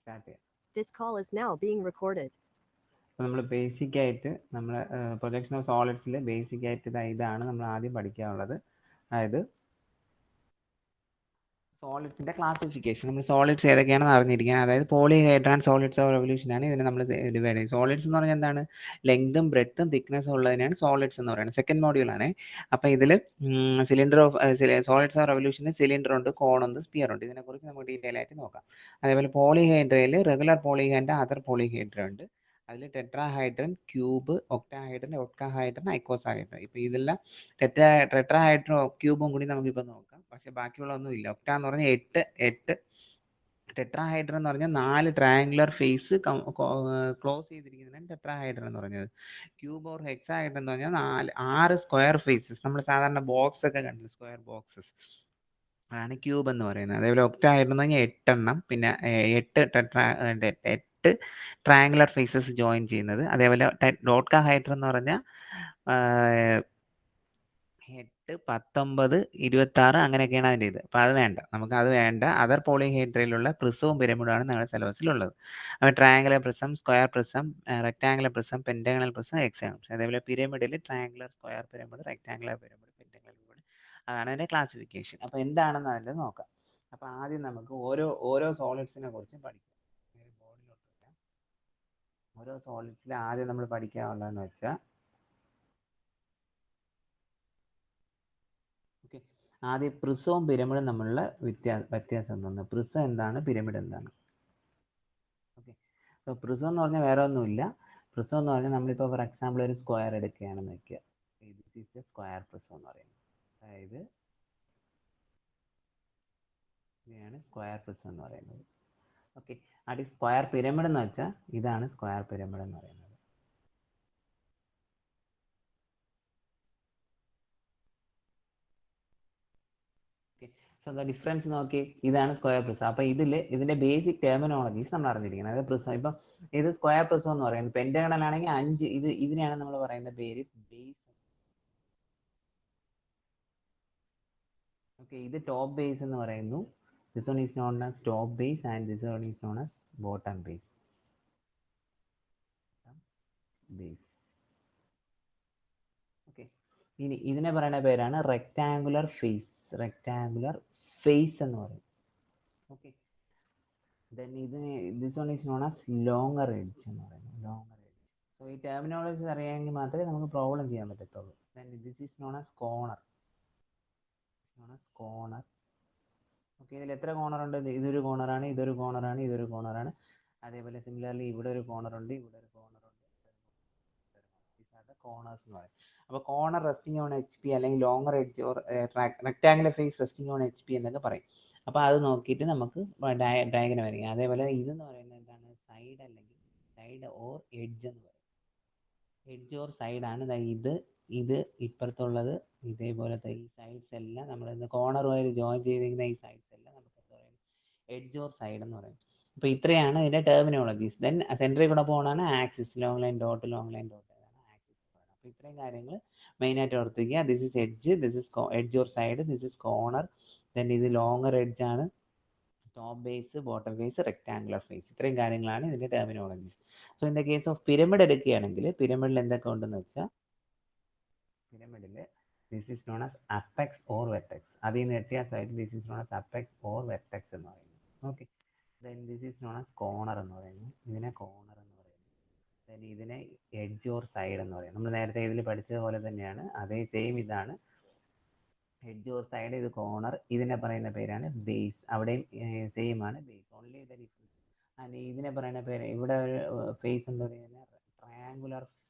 Start ചെയ്യാം. This call is now being recorded. അപ്പോൾ നമ്മൾ ബേസിക് ആയിട്ട് നമ്മൾ പ്രൊജക്ഷൻ ഓഫ് സോളിഡ്സിൽ ബേസിക് ആയിട്ട് ഇതാണ് നമ്മൾ ആദ്യം പഠിക്കാനുള്ളത്. അതായത് സോളിഡ്സിന്റെ ക്ലാസിഫിക്കേഷൻ. നമ്മൾ സോളിഡ്സ് ഏതൊക്കെയാണെന്ന് അറിഞ്ഞിരിക്കുക. അതായത് പോളിഹൈഡ്രാൻ സോളിഡ്സ് ഓഫ് റെവല്യൂഷൻ ആണ് ഇതിനെ നമ്മൾ ഡിവൈഡ് ചെയ്യും. സോളിഡ്സ് എന്ന് പറഞ്ഞാൽ എന്താണ്? ലെങ്തും ബ്രെഡ്ത്തും തിക്നെസ്സും ഉള്ളതിനാണ് സോളിഡ്സ് എന്ന് പറയുന്നത്. സെക്കൻഡ് മോഡ്യൂളാണ്. അപ്പോൾ ഇതിൽ സിലിണ്ടർ ഓഫ് സോളിഡ്സ് ഓഫ് റെവല്യൂഷന് സിലിണ്ടർ ഉണ്ട്, കോണുണ്ട്, സ്പിയർ ഉണ്ട്. ഇതിനെക്കുറിച്ച് നമുക്ക് ഡീറ്റെയിൽ ആയിട്ട് നോക്കാം. അതേപോലെ പോളിഹൈഡ്രയിൽ റെഗുലർ പോളിഹൈഡ്ര, അതർ പോളിഹൈഡ്ര ഉണ്ട്. അതിൽ ടെട്രാഹൈഡ്രൻ, ക്യൂബ്, ഒക്ടാഹൈഡ്രൻ, ഒക്ടാഹൈഡ്രൻ, ഐക്കോസാഹൈഡ്രൻ. ഇപ്പോൾ ഇതെല്ലാം ടെട്രാഹൈഡ്രൻ ക്യൂബും കൂടി നമുക്കിപ്പോൾ നോക്കാം. പക്ഷെ ബാക്കിയുള്ളതൊന്നും ഇല്ല. ഒക്ട എന്ന് പറഞ്ഞാൽ 8, ടെട്രാഹൈഡ്രൻ എന്ന് പറഞ്ഞാൽ 4 ട്രയാങ്കുലർ ഫേസ് ക്ലോസ് ചെയ്തിരിക്കുന്നതിനാണ് ടെട്രാഹൈഡ്രൻ എന്ന് പറഞ്ഞത്. ക്യൂബ് ഓർ ഹെക്സാഹൈഡ്രൻ എന്ന് പറഞ്ഞാൽ 6 സ്ക്വയർ ഫേസസ്. നമ്മൾ സാധാരണ ബോക്സ് ഒക്കെ കണ്ടില്ല, സ്ക്വയർ ബോക്സസ്, അതാണ് ക്യൂബ് എന്ന് പറയുന്നത്. അതേപോലെ ഒക്ടാഹൈഡ്രൻ എന്ന് പറഞ്ഞാൽ 8 എണ്ണം, പിന്നെ 8 ട്രയാങ്കുലർ ഫേസസ് ജോയിൻ ചെയ്യുന്നത്. അതേപോലെ ഡോഡ്കാഹൈഡ്രൻ എന്ന് പറഞ്ഞാൽ 8, 19, 26 അങ്ങനെയൊക്കെയാണ് അതിൻ്റെ ഇത്. അപ്പോൾ അത് വേണ്ട, നമുക്ക് അത് വേണ്ട. അതർ പോളിഹൈഡ്രയിലുള്ള പ്രിസവും പിരമിഡുമാണ് നമ്മുടെ സിലബസിലുള്ളത്. അപ്പോൾ triangular prism, square prism, rectangular prism, pentagonal prism, hexagonal prism. അതേപോലെ പിരമിഡിൽ triangular, square pyramid, rectangular pyramid, pentagonal pyramid, അതാണ് അതിൻ്റെ ക്ലാസിഫിക്കേഷൻ. അപ്പോൾ എന്താണെന്ന് അതിൻ്റെ നോക്കാം. അപ്പോൾ ആദ്യം നമുക്ക് ഓരോ സോളിഡ്സിനെ കുറിച്ച് പഠിക്കാം. ബോർഡിലോട്ട് വരാം. ഓരോ സോളിഡ്സിൽ ആദ്യം നമ്മൾ പഠിക്കാനുള്ളതെന്ന് വെച്ചാൽ, ഓക്കെ, ആദ്യം പ്രിസവും പിരമിഡും തമ്മിലുള്ള വ്യത്യാസം എന്താണ്? പ്രിസം എന്താണ്, പിരമിഡ് എന്താണ്? ഓക്കെ, അപ്പോൾ പ്രിസം എന്ന് പറഞ്ഞാൽ വേറെ ഒന്നുമില്ല. പ്രിസം എന്ന് പറഞ്ഞാൽ നമ്മളിപ്പോൾ ഫോർ എക്സാമ്പിൾ ഒരു സ്ക്വയർ എടുക്കുകയാണെന്ന് വെക്കുക. This is A square prism എന്ന് പറയുന്നത്. അതായത് ഇതാണ് സ്ക്വയർ പ്രിസം എന്ന് പറയുന്നത്. ഓക്കെ, അത് സ്ക്വയർ പിരമിഡ് എന്ന് വെച്ചാൽ ഇതാണ് സ്ക്വയർ പിരമിഡ് എന്ന് പറയുന്നത്. സോ ദ ഡിഫറൻസ് നോക്കി, ഇതാണ് സ്ക്വയർ പ്രിസം. അപ്പോൾ ഇതിന്റെ ബേസിക് ടെർമിനോളജീസ് നമ്മൾ അറിഞ്ഞിരിക്കണം. അതായത് പ്രിസം, ഇപ്പം ഇത് സ്ക്വയർ പ്രിസം എന്ന് പറയുന്നത്. പെന്റഗണൽ ആണെങ്കിൽ 5, ഇതിനെയാണ് നമ്മൾ പറയുന്ന പേര് ബേസ്. ഓക്കെ, ഇത് ടോപ്പ് ബേസ് എന്ന് പറയുന്നു. This one is known as top base and this one is known as bottom base. Okay, ഇനി ഇതിനെ പറയുന്ന പേരാണ് റെക്ടാങ്കുലർ ഫേസ്. റെക്ടാങ്കുലർ ഫേസ് എന്ന് പറയും. Okay, then this one is known as longer edge എന്ന് പറയുന്നത്. Longer edge. സോ ഈ terminologies അറിയാമെങ്കിൽ മാത്രമേ നമുക്ക് പ്രോബ്ലം ചെയ്യാൻ പറ്റത്തുള്ളൂ. Then this is known as corner. Okay, ഇതിൽ എത്ര കോണർ ഉണ്ട്? ഇതൊരു കോണറാണ്, ഇതൊരു കോണറാണ്, ഇതൊരു കോണറാണ്. അതേപോലെ സിമിലർലി ഇവിടെ ഒരു കോണർ ഉണ്ട്, ഇവിടെ ഒരു കോണർ ഉണ്ട്, കോണേഴ്സ് എന്ന് പറയും. അപ്പോൾ കോണർ റെസ്റ്റിംഗ് ഓൺ HP അല്ലെങ്കിൽ longer edge or rectangular face resting on HP എന്നൊക്കെ പറയും. അപ്പോൾ അത് നോക്കിയിട്ട് നമുക്ക് ഡയഗ്രം വരയ്ക്കാം. അതേപോലെ ഇതെന്ന് പറയുന്നത് എന്താണ്? സൈഡ് അല്ലെങ്കിൽ സൈഡ് ഓർ എഡ്ജ് എന്ന് പറയും. എഡ്ജ് ഓർ സൈഡാണ് ഇത് ഇപ്പുറത്തുള്ളത്. ഇതേപോലത്തെ ഈ സൈഡ്സ് എല്ലാം നമ്മൾ കോണറുമായി ജോയിൻ ചെയ്തിരിക്കുന്ന ഈ സൈഡ്സ് എല്ലാം നമുക്ക് എന്താ പറയുന്നത്? എഡ്ജ് ഓർ സൈഡ് എന്ന് പറയും. അപ്പോൾ ഇത്രയാണ് ഇതിൻ്റെ ടെർമിനോളജീസ്. ദെൻ സെൻറ്ററിൽ കൂടെ പോകുന്നതാണ് axis, long line dot, long line dot. അപ്പോൾ ഇത്രയും കാര്യങ്ങൾ മെയിനായിട്ട് ഓർത്തിരിക്കുക. This is edge, this is edge or side, this is corner, then ഇത് ലോങ്ങർ എഡ്ജ് ആണ്, top base, bottom base, rectangular face. ഇത്രയും കാര്യങ്ങളാണ് ഇതിൻ്റെ terminologies. So in the case of pyramid എടുക്കുകയാണെങ്കിൽ, പിരമിഡിൽ എന്തൊക്കെ ഉണ്ടെന്ന് വെച്ചാൽ, പിരമിഡിൽ this is known as apex or vertex. അതിൽ നിന്ന് വ്യത്യാസമായിട്ട് this is known as apex or vertex എന്ന് പറയുന്നത്. Okay, then this is known as corner എന്ന് പറയുന്നു. ഇതിനെ കോണർ എന്ന് പറയുന്നു. ദെൻ ഇതിനെ എഡ്ജ് ഓർ സൈഡ് എന്ന് പറയും. നമ്മൾ നേരത്തെ ഇതിൽ പഠിച്ചതുപോലെ തന്നെയാണ്, അതേ സെയിം ഇതാണ്. എഡ്ജ് ഓർ സൈഡ്, ഇത് കോണർ. ഇതിനെ പറയുന്ന പേരാണ് ബേസ്. അവിടെയും സെയിം ആണ്, base. Only the difference. And ഇതിനെ പറയുന്ന പേര്, ഇവിടെ ഒരു ഫേസ് എന്ന് പറയുന്നത് ട്രയാങ്കുലർ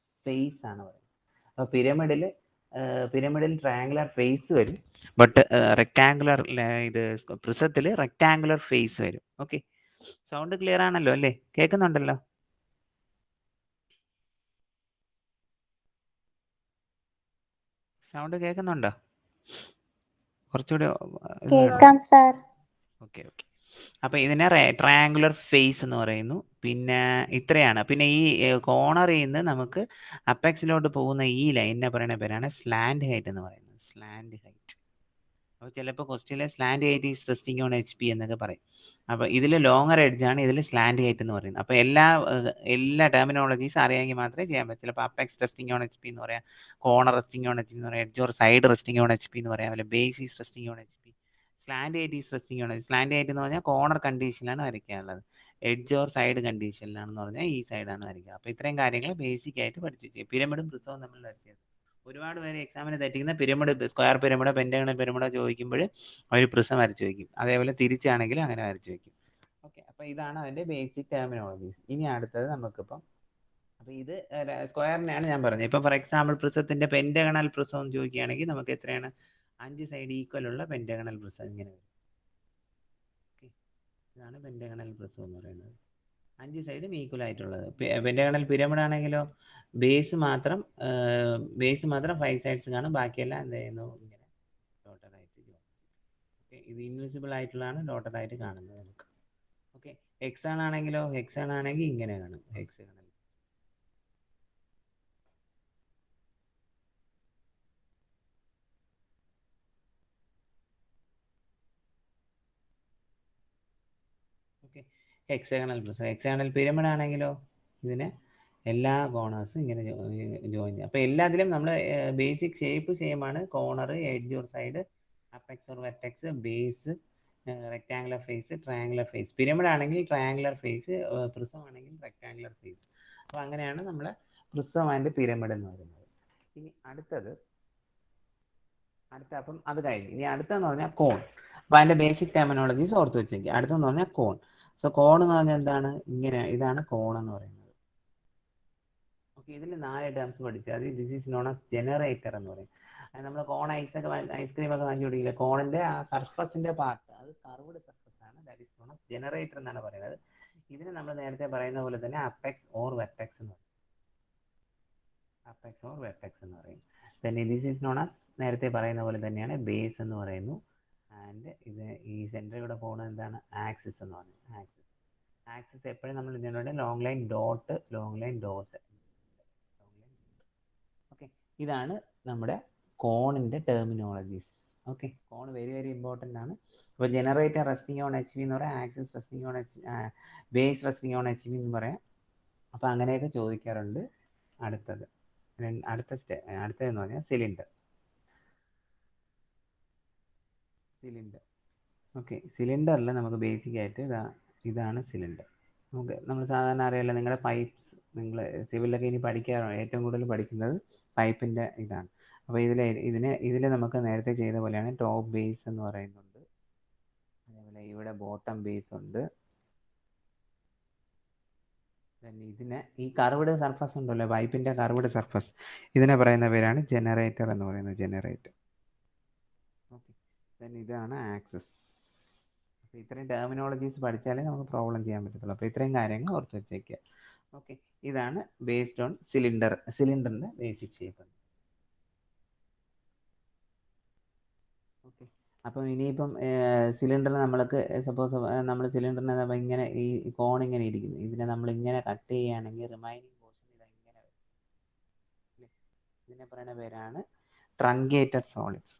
ഫേസ് ആണ് പറയുന്നത്. അപ്പോൾ പിരമിഡിൽ ട്രയാങ്കുലർ ഫേസ് വരും, ബട്ട് റെക്ടാങ്കുലർ ഇത് പ്രിസത്തിൽ റെക്ടാങ്കുലർ ഫേസ് വരും. ഓക്കെ, സൗണ്ട് ക്ലിയർ ആണല്ലോ അല്ലേ? കേൾക്കുന്നുണ്ടല്ലോ? സൗണ്ട് കേൾക്കുന്നുണ്ടോ? കുറച്ചുകൂടി കേൾക്കാം സാർ. ഓക്കെ. അപ്പോൾ ഇതിനെ ട്രയാങ്കുലർ ഫേസ് എന്ന് പറയുന്നു. പിന്നെ ഇത്രയാണ്. പിന്നെ ഈ കോണറിൽ നിന്ന് നമുക്ക് അപ്പെക്സിലോട്ട് പോകുന്ന ഈ ലൈനിനെ പറയുന്ന പേരാണ് സ്ലാൻഡ് ഹൈറ്റ് എന്ന് പറയുന്നത്. Slant height. അപ്പോൾ ചിലപ്പോൾ ക്വസ്റ്റ്യനിലെ slant height is resting on HP എന്നൊക്കെ പറയും. അപ്പോൾ ഇതിൽ ലോങ്ങർ എഡ്ജാണ്, ഇതിൽ സ്ലാൻഡ് ഹൈറ്റ് എന്ന് പറയുന്നത്. അപ്പോൾ എല്ലാ ടെർമിനോളജീസ് അറിയാമെങ്കിൽ മാത്രമേ ചെയ്യാൻ പറ്റൂ. ചിലപ്പോൾ apex resting on H P എന്ന് പറയാം, corner resting on H P എന്ന് പറയാം, edge or side resting on H P എന്ന് പറയാം, അല്ലെ base is resting on H P, slant height is resting on H. Slant height എന്ന് പറഞ്ഞാൽ corner കണ്ടീഷനിലാണ് വരയ്ക്കാനുള്ളത്, edge or side കണ്ടീഷനിലാണെന്ന് പറഞ്ഞാൽ ഈ സൈഡാണ് വരയ്ക്കുക. അപ്പോൾ ഇത്രയും കാര്യങ്ങൾ ബേസിക് ആയിട്ട് പഠിച്ചു ചെയ്യും. പിരമിഡും പ്രിസവും തമ്മിലുള്ള വ്യത്യാസം. ഒരുപാട് പേര് എക്സാമിന് തെറ്റിക്കുന്ന പിരമിഡ്, സ്ക്വയർ പിരമിഡോ പെന്റഗണൽ പിരമിഡോ ചോദിക്കുമ്പോൾ അവർ പ്രിസം വരച്ച് വയ്ക്കും. അതേപോലെ തിരിച്ചാണെങ്കിലും അങ്ങനെ വരച്ച് വയ്ക്കും. ഓക്കെ, അപ്പോൾ ഇതാണ് അതിൻ്റെ ബേസിക് ടെർമിനോളജീസ്. ഇനി അടുത്തത് നമുക്കിപ്പം, അപ്പോൾ ഇത് സ്ക്വയറിനെയാണ് ഞാൻ പറഞ്ഞത്. ഇപ്പോൾ ഫോർ എക്സാമ്പിൾ പ്രിസത്തിൻ്റെ പെന്റഗണൽ പ്രിസം എന്ന് ചോദിക്കുകയാണെങ്കിൽ നമുക്ക് എത്രയാണ്, 5 സൈഡ് ഈക്വൽ ഉള്ള പെന്റഗണൽ പ്രിസം ഇങ്ങനെ വരും. ഓക്കെ, ഇതാണ് പെന്റഗണൽ പ്രിസം എന്ന് പറയുന്നത്, 5 സൈഡും ഈക്വൽ ആയിട്ടുള്ളത്. പെന്റഗണൽ പിരമിഡ് ആണെങ്കിലോ ബേസ് മാത്രം 5 സൈഡ്സ് കാണും, ബാക്കിയെല്ലാം എന്ത് ചെയ്യുന്നു, ഇങ്ങനെ ഡോട്ടഡ് ആയിട്ട്. ഓക്കെ, ഇത് ഇൻവിസിബിൾ ആയിട്ടുള്ളതാണ്, ഡോട്ടഡ് ആയിട്ട് കാണുന്നത് നമുക്ക്. ഓക്കെ, ഹെക്സാൺ ആണെങ്കിലോ, ഹെക്സാൺ ആണെങ്കിൽ ഇങ്ങനെ കാണും, hexagonal. Okay, hexagonal prism. Hexagonal pyramid ആണെങ്കിലോ ഇതിന് എല്ലാ കോർണേഴ്സും ഇങ്ങനെ ജോയിൻ ചെയ്യും. അപ്പോൾ എല്ലാത്തിലും നമ്മൾ ബേസിക് ഷേപ്പ് സെയിം ആണ്. Corner, edge or side, apex or vertex, base, rectangular face, triangular face. Pyramid ആണെങ്കിൽ ട്രയാങ്കുലർ ഫേസ്, പ്രിസം ആണെങ്കിൽ റെക്ടാങ്കുലർ ഫേസ്. അപ്പോൾ അങ്ങനെയാണ് നമ്മൾ പ്രിസം ആൻഡ് പിരമിഡ് എന്ന് പറയുന്നത്. ഇനി അപ്പം അത് കഴിഞ്ഞു. ഇനി അടുത്തെന്ന് പറഞ്ഞാൽ കോൺ. അപ്പോൾ അതിൻ്റെ ബേസിക് ടെർമിനോളജീസ് ഓർത്ത് വെച്ചേക്കുക. അടുത്തെന്ന് പറഞ്ഞാൽ കോൺ. സോ കോൺ എന്ന് പറഞ്ഞാൽ എന്താണ്, ഇതാണ് കോൺ എന്ന് പറയുന്നത്. ഓക്കെ, ഇതിൽ 4 ടേംസ് പഠിച്ചാൽ മതി. This is known as generator എന്ന് പറയും. നമ്മൾ കോൺ ഐസ്ക്രീം ഒക്കെ വാങ്ങി കുടിക്കില്ല, കോണിന്റെ ആ സർഫസിന്റെ പാർട്ട് അത് കർവ്ഡ് സർഫസ് ആണ്, that is known as generator എന്നാണ് പറയുന്നത്. ഇതിന് നമ്മൾ നേരത്തെ പറയുന്ന പോലെ തന്നെ അപ്പെക്സ് ഓർ വെർട്ടെക്സ് എന്ന് പറയും. അപ്പെക്സ് ഓർ വെർട്ടെക്സ് എന്ന് പറയും. then this is known as, നേരത്തെ പറയുന്ന പോലെ തന്നെയാണ്, ബേസ് എന്ന് പറയുന്നു. ആൻഡ് ഇത് ഈ സെന്ററിലൂടെ പോകുന്നത് എന്താണ്, ആക്സിസ് എന്ന് പറയുന്നത്. ആക്സിസ് എപ്പോഴും നമ്മൾ ഇതിനോട് ലോങ് ലൈൻ ഡോട്ട്. ഓക്കെ, ഇതാണ് നമ്മുടെ കോണിന്റെ terminologies. Okay, cone very very important ആണ്. അപ്പോൾ generator resting on H V എന്ന് പറയാം, axis resting on base resting on H V എന്ന് പറയാം. അപ്പോൾ അങ്ങനെയൊക്കെ ചോദിക്കാറുണ്ട്. അടുത്തതെന്ന് പറഞ്ഞാൽ സിലിണ്ടർ. ഓക്കെ, സിലിണ്ടറിൽ നമുക്ക് ബേസിക് ആയിട്ട് ഇതാണ് സിലിണ്ടർ. നമ്മൾ സാധാരണ അറിയാലോ, നിങ്ങളുടെ പൈപ്പ്സ്, നിങ്ങൾ സിവിലൊക്കെ ഇനി പഠിക്കാറുണ്ട്, ഏറ്റവും കൂടുതൽ പഠിക്കുന്നത് പൈപ്പിൻ്റെ ഇതാണ്. അപ്പോൾ ഇതിൽ നമുക്ക് നേരത്തെ ചെയ്ത പോലെയാണ് ടോപ്പ് ബേസ് എന്ന് പറയുന്നുണ്ട്, അതേപോലെ ഇവിടെ ബോട്ടം ബേസ് ഉണ്ട്. ഇതിനെ ഈ കർവ്ഡ് സർഫസ് ഉണ്ടല്ലോ, പൈപ്പിൻ്റെ കർവ്ഡ് സർഫസ്, ഇതിനെ പറയുന്ന പേരാണ് ജനറേറ്റർ എന്ന് പറയുന്നത്, ജനറേറ്റർ. ഓക്കെ, ഇതാണ് ആക്സസ്. അപ്പോൾ ഇത്രയും ടെർമിനോളജീസ് പഠിച്ചാലേ നമുക്ക് പ്രോബ്ലം ചെയ്യാൻ പറ്റത്തുള്ളൂ. അപ്പോൾ ഇത്രയും കാര്യങ്ങൾ ഓർത്ത് വെച്ചേക്കുക. ഓക്കെ, ഇതാണ് ബേസ്ഡ് ഓൺ സിലിണ്ടറിൻ്റെ ബേസിക് ഷേപ്പ്. ഓക്കെ, അപ്പം ഇനിയിപ്പം സിലിണ്ടർ നമ്മൾക്ക് സപ്പോസ് നമ്മൾ സിലിണ്ടറിനെ ഇങ്ങനെ ഈ കോൺ ഇങ്ങനെ ഇരിക്കുന്നു, ഇതിനെ നമ്മൾ ഇങ്ങനെ കട്ട് ചെയ്യുകയാണെങ്കിൽ റിമൈനിങ് പോർഷൻ ഇതെങ്ങനെ വരും, ഇതിനെ പറയുന്ന പേരാണ് ട്രങ്കേറ്റഡ് സോളിഡ്സ്.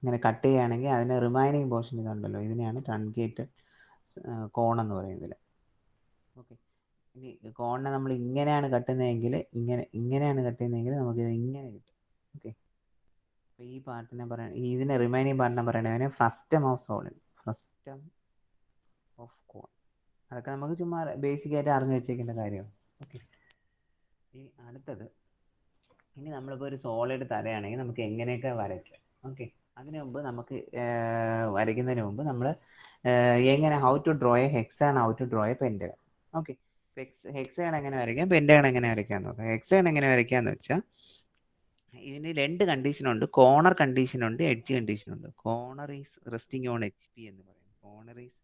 ഇങ്ങനെ കട്ട് ചെയ്യുകയാണെങ്കിൽ അതിന് റിമൈനിങ് പോർഷൻ ഇതുണ്ടല്ലോ, ഇതിനെയാണ് ട്രങ്കേറ്റഡ് കോൺ എന്ന് പറയുന്നത്. ഓക്കെ, ഇനി കോണിനെ നമ്മൾ ഇങ്ങനെയാണ് കട്ടുന്നതെങ്കിൽ നമുക്കിത് ഇങ്ങനെ കിട്ടും. ഓക്കെ, അപ്പോൾ ഈ പാർട്ടിനെ ഇതിനെ റിമൈനിങ് പാർട്ടിനെ പറയണതിന് frustum of solid, frustum of cone. അതൊക്കെ നമുക്ക് ചുമ്മാ ബേസിക് ആയിട്ട് അറിഞ്ഞു വെച്ചേക്കേണ്ട കാര്യമാണ്. ഓക്കെ, ഈ അടുത്തത്, ഇനി നമ്മളിപ്പോൾ ഒരു സോളിഡ് തരയാണെങ്കിൽ നമുക്ക് എങ്ങനെയൊക്കെ വരയ്ക്കാം. ഓക്കെ, അതിനു മുമ്പ് നമുക്ക് വരയ്ക്കുന്നതിന് മുമ്പ് നമ്മൾ how to draw a hexagon, how to draw a pentagon. Okay, hexagon എങ്ങനെ വരയ്ക്കാം, പെന്റഗൺ എങ്ങനെ വരയ്ക്കാമെന്ന് നോക്കാം. ഹെക്സാൺ എങ്ങനെ വരയ്ക്കാമെന്ന് വെച്ചാൽ ഇതിന് 2 കണ്ടീഷനുണ്ട്, കോർണർ കണ്ടീഷനുണ്ട്, എഡ്ജ് കണ്ടീഷനുണ്ട്. Corner is resting on H P എന്ന് പറയും. Corner is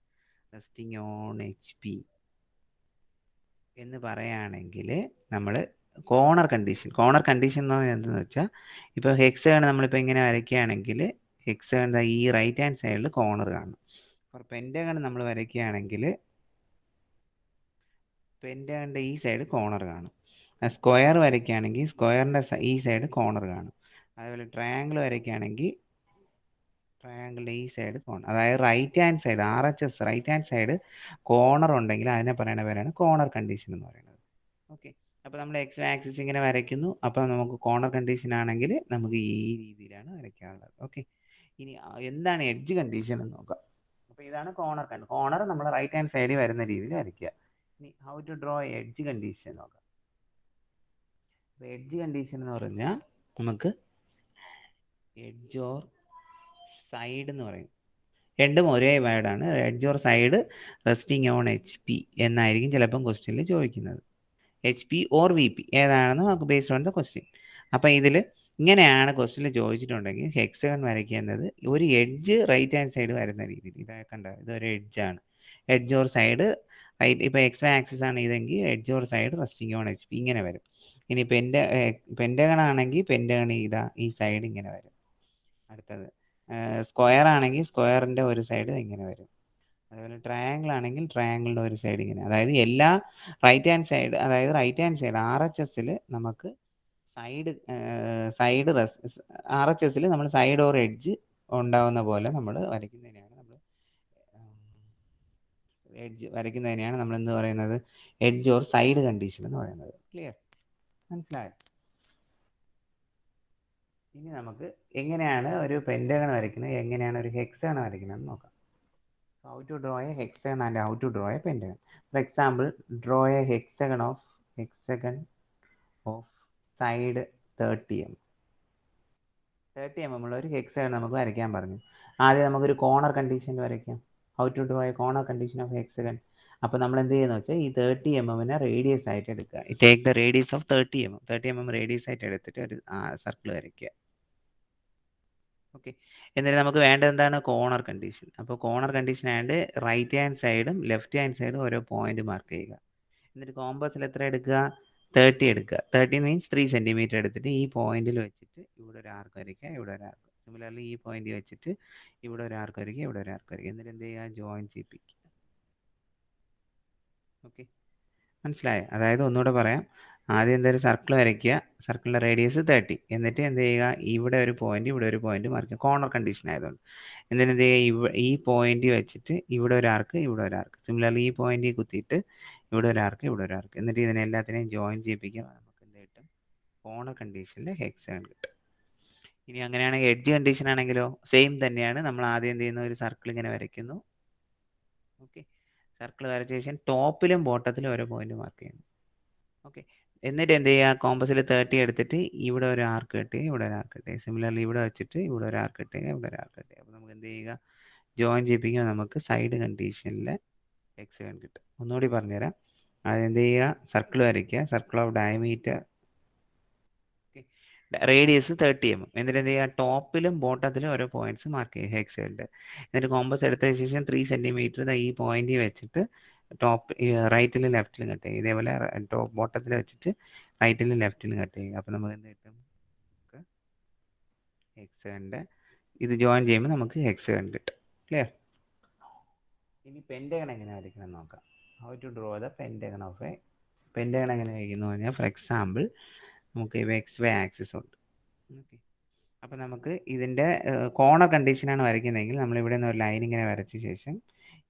resting on H P എന്ന് പറയുകയാണെങ്കിൽ നമ്മൾ കോർണർ കണ്ടീഷൻ എന്ന് പറഞ്ഞാൽ എന്തെന്ന് വെച്ചാൽ, ഇപ്പോൾ ഹെക്സഗൺ നമ്മളിപ്പോൾ ഇങ്ങനെ വരയ്ക്കുകയാണെങ്കിൽ ഹെക്സഗൺ ഈ റൈറ്റ് ഹാൻഡ് സൈഡിൽ കോർണർ കാണും. ഫോർ പെന്റഗൺ നമ്മൾ വരയ്ക്കുകയാണെങ്കിൽ പെന്റഗണിൻ്റെ ഈ സൈഡ് കോർണർ കാണും. സ്ക്വയർ വരയ്ക്കുകയാണെങ്കിൽ സ്ക്വയറിൻ്റെ ഈ സൈഡ് കോർണർ കാണും. അതേപോലെ ട്രയാങ്കിൾ വരയ്ക്കുകയാണെങ്കിൽ ട്രയാങ്കിളിൻ്റെ ഈ സൈഡ് കോണർ, അതായത് right hand side RHS right hand side corner ഉണ്ടെങ്കിൽ അതിനെ പറയുന്ന പേരാണ് കോർണർ കണ്ടീഷൻ എന്ന് പറയുന്നത്. ഓക്കെ, അപ്പോൾ നമ്മൾ എക്സ് ആക്സിസ് ഇങ്ങനെ വരയ്ക്കുന്നു. അപ്പോൾ നമുക്ക് കോർണർ കണ്ടീഷൻ ആണെങ്കിൽ നമുക്ക് ഈ രീതിയിലാണ് വരയ്ക്കാനുള്ളത്. ഓക്കെ, ഇനി എന്താണ് എഡ്ജ് കണ്ടീഷൻ എന്ന് നോക്കാം. അപ്പോൾ ഇതാണ് കോർണർ നമ്മൾ റൈറ്റ് ഹാൻഡ് സൈഡിൽ വരുന്ന രീതിയിൽ വരയ്ക്കുക. ഇനി how to draw edge condition നോക്കാം. അപ്പോൾ എഡ്ജ് കണ്ടീഷൻ എന്ന് പറഞ്ഞാൽ നമുക്ക് എഡ്ജ് ഓർ സൈഡ് എന്ന് പറയും. രണ്ടും ഒരേ വേർഡാണ്. Edge or side resting on HP എന്നായിരിക്കും ചിലപ്പം ക്വസ്റ്റ്യനിൽ ചോദിക്കുന്നത്. HP ഓർ VP ഏതാണെന്ന് നമുക്ക് ബേസ്ഡ് ഓൺ ദ ക്വസ്റ്റ്യൻ. അപ്പോൾ ഇതിൽ ഇങ്ങനെയാണ് ക്വസ്റ്റ്യനിൽ ചോദിച്ചിട്ടുണ്ടെങ്കിൽ ഹെക്സഗൺ വരയ്ക്കുന്നത് ഒരു എഡ്ജ് റൈറ്റ് ഹാൻഡ് സൈഡ് വരുന്ന രീതിയിൽ. ഇതാ കണ്ട, ഇതൊരു എഡ്ജാണ്. എഡ്ജ് ഓർ സൈഡ് റൈറ്റ്, ഇപ്പോൾ എക്സ് ആക്സിസ് ആണ് ഇതെങ്കിൽ edge or side resting on HP ഇങ്ങനെ വരും. ഇനി പെൻറ്റഗൺ ആണെങ്കിൽ പെൻറ്റഗൺ ഇതാ ഈ സൈഡ് ഇങ്ങനെ വരും. അടുത്തത് സ്ക്വയർ ആണെങ്കിൽ സ്ക്വയറിൻ്റെ ഒരു സൈഡ് ഇങ്ങനെ വരും. അതുപോലെ ട്രയാങ്കിൾ ആണെങ്കിൽ ട്രയാങ്കിളിൻ്റെ ഒരു സൈഡ് ഇങ്ങനെ. അതായത് എല്ലാ റൈറ്റ് ഹാൻഡ് സൈഡ്, അതായത് റൈറ്റ് ഹാൻഡ് സൈഡ് RHSൽ നമുക്ക് സൈഡ് RHSൽ നമ്മൾ സൈഡ് ഓർ എഡ്ജ് ഉണ്ടാവുന്ന പോലെ നമ്മൾ വരയ്ക്കുന്നതിനാണ് നമ്മൾ എന്ത് പറയുന്നത്, എഡ്ജ് ഓർ സൈഡ് കണ്ടീഷൻ എന്ന് പറയുന്നത്. ക്ലിയർ, മനസ്സിലായോ? ഇനി നമുക്ക് എങ്ങനെയാണ് ഒരു പെൻറ്റഗൺ വരയ്ക്കുന്നത്, എങ്ങനെയാണ് ഒരു ഹെക്സഗൺ വരയ്ക്കുന്നത് എന്ന് നോക്കാം. So how to draw a hexagon and how to draw a pentagon. For example, draw a hexagon of side 30 mm. 30 mm ഉള്ള ഒരു ഹെക്സഗൺ നമുക്ക് വരയ്ക്കാൻ പറഞ്ഞു. ആദ്യം നമുക്കൊരു കോർണർ കണ്ടീഷൻ വരയ്ക്കാം. How to draw a corner condition of hexagon. അപ്പോൾ നമ്മൾ എന്ത് ചെയ്യുന്നത് വെച്ചാൽ ഈ 30 mm റേഡിയസ് ആയിട്ട് എടുക്കുക. Take the radius of 30 mm radius ആയിട്ട് എടുത്തിട്ട് ഒരു സർക്കിൾ വരയ്ക്കുക. ഓക്കെ, എന്നിട്ട് നമുക്ക് വേണ്ടത് എന്താണ്, കോർണർ കണ്ടീഷൻ. അപ്പോൾ കോർണർ കണ്ടീഷൻ ആയതുകൊണ്ട് റൈറ്റ് ഹാൻഡ് സൈഡും ലെഫ്റ്റ് ഹാൻഡ് സൈഡും ഓരോ പോയിന്റ് മാർക്ക് ചെയ്യുക. എന്നിട്ട് കോമ്പസിൽ എത്ര എടുക്കുക, 30 എടുക്കുക. 30 മീൻസ് 3 സെൻറ്റിമീറ്റർ എടുത്തിട്ട് ഈ പോയിന്റിൽ വെച്ചിട്ട് ഇവിടെ ഒരു ആർക്ക് വരയ്ക്കുക, ഇവിടെ ഒരു ആർക്ക്. സിമിലർലി ഈ പോയിന്റ് വെച്ചിട്ട് ഇവിടെ ഒരു ആർക്ക് വരയ്ക്കുക, ഇവിടെ ഒരു ആർക്ക് വരയ്ക്കുക. എന്നിട്ട് എന്ത് ചെയ്യുക, ജോയിൻ ചെയ്യിപ്പിക്കുക. ഓക്കെ, മനസ്സിലായോ? അതായത് ഒന്നുകൂടെ പറയാം. ആദ്യം എന്തൊരു സർക്കിൾ വരയ്ക്കുക, സർക്കിളിൻ്റെ റേഡിയസ് 30. എന്നിട്ട് എന്ത് ചെയ്യുക, ഇവിടെ ഒരു പോയിന്റ് ഇവിടെ ഒരു പോയിന്റ് മാർക്ക് ചെയ്യുക, കോർണർ കണ്ടീഷൻ ആയതുകൊണ്ട്. എന്നിട്ട് എന്ത് ചെയ്യുക, ഈ പോയിന്റ് വെച്ചിട്ട് ഇവിടെ ഒരു ആർക്ക്, ഇവിടെ ഒരു ആർക്ക്. സിമിലർലി ഈ പോയിന്റ് കുത്തിയിട്ട് ഇവിടെ ഒരു ആർക്ക്, ഇവിടെ ഒരു ആർക്ക്. എന്നിട്ട് ഇതിനെ എല്ലാത്തിനെയും ജോയിൻ ചെയ്യിപ്പിക്കുക. നമുക്ക് എന്ത് കിട്ടും, കോർണർ കണ്ടീഷനിൽ ഹെക്സഗൺ കിട്ടും. ഇനി അങ്ങനെയാണെങ്കിൽ എഡ്ജ് കണ്ടീഷൻ ആണെങ്കിലോ സെയിം തന്നെയാണ്. നമ്മൾ ആദ്യം എന്ത് ചെയ്യുന്നു, ഒരു സർക്കിൾ ഇങ്ങനെ വരയ്ക്കുന്നു. ഓക്കെ, സർക്കിൾ വരച്ച ശേഷം ടോപ്പിലും ബോട്ടത്തിലും ഓരോ പോയിന്റ് മാർക്ക് ചെയ്യുന്നു. ഓക്കെ, എന്നിട്ട് എന്ത് ചെയ്യുക, കോമ്പസിൽ 30 എടുത്തിട്ട് ഇവിടെ ഒരു ആർക്ക് കിട്ടുക, ഇവിടെ ഒരു ആർക്ക് കിട്ടുക. സിമിലർലി ഇവിടെ വെച്ചിട്ട് ഇവിടെ ഒരു ആർക്ക് കിട്ടുക, ഇവിടെ ഒരു ആർക്ക് കിട്ടുക. അപ്പോൾ നമുക്ക് എന്ത് ചെയ്യുക, ജോയിൻ ചെയ്യിപ്പിക്കുക. നമുക്ക് സൈഡ് കണ്ടീഷനിലെ ഹെക്സഗൺ കിട്ടും. ഒന്നുകൂടി പറഞ്ഞുതരാം. അത് എന്ത് ചെയ്യുക, സർക്കിൾ വരയ്ക്കുക. Circle of diameter radius 30 mm. എന്നിട്ട് എന്ത് ചെയ്യുക, ടോപ്പിലും ബോട്ടത്തിലും ഓരോ പോയിന്റ്സ് മാർക്ക് ചെയ്യുക ഹെക്സഗണിൻ്റെ. എന്നിട്ട് കോമ്പസ് എടുത്ത ശേഷം 3 സെൻറ്റിമീറ്റർ ഈ പോയിന്റ് വെച്ചിട്ട് ടോപ്പ് റൈറ്റിലും ലെഫ്റ്റിലും കട്ട് ചെയ്യുക. ഇതേപോലെ ബോട്ടത്തിൽ വെച്ചിട്ട് റൈറ്റിലും ലെഫ്റ്റിലും കട്ട് ചെയ്യുക. അപ്പോൾ നമുക്ക് എന്ത് കിട്ടും, ഹെക്സഗണിൻ്റെ ഇത് ജോയിൻ ചെയ്യുമ്പോൾ നമുക്ക് ഹെക്സഗൺ കിട്ടും. ക്ലിയർ? ഇനി പെൻറ്റഗൺ എങ്ങനെ വരയ്ക്കണം നോക്കാം. How to draw the pentagon of a pentagon എങ്ങനെ വരയ്ക്കുന്നു പറഞ്ഞാൽ, ഫോർ എക്സാമ്പിൾ നമുക്ക് XY ആക്സിസ് ഉണ്ട്. ഓക്കെ, അപ്പോൾ നമുക്ക് ഇതിൻ്റെ കോർണർ കണ്ടീഷനാണ് വരയ്ക്കുന്നതെങ്കിൽ നമ്മളിവിടെ നിന്ന് ഒരു ലൈൻ ഇങ്ങനെ വരച്ച ശേഷം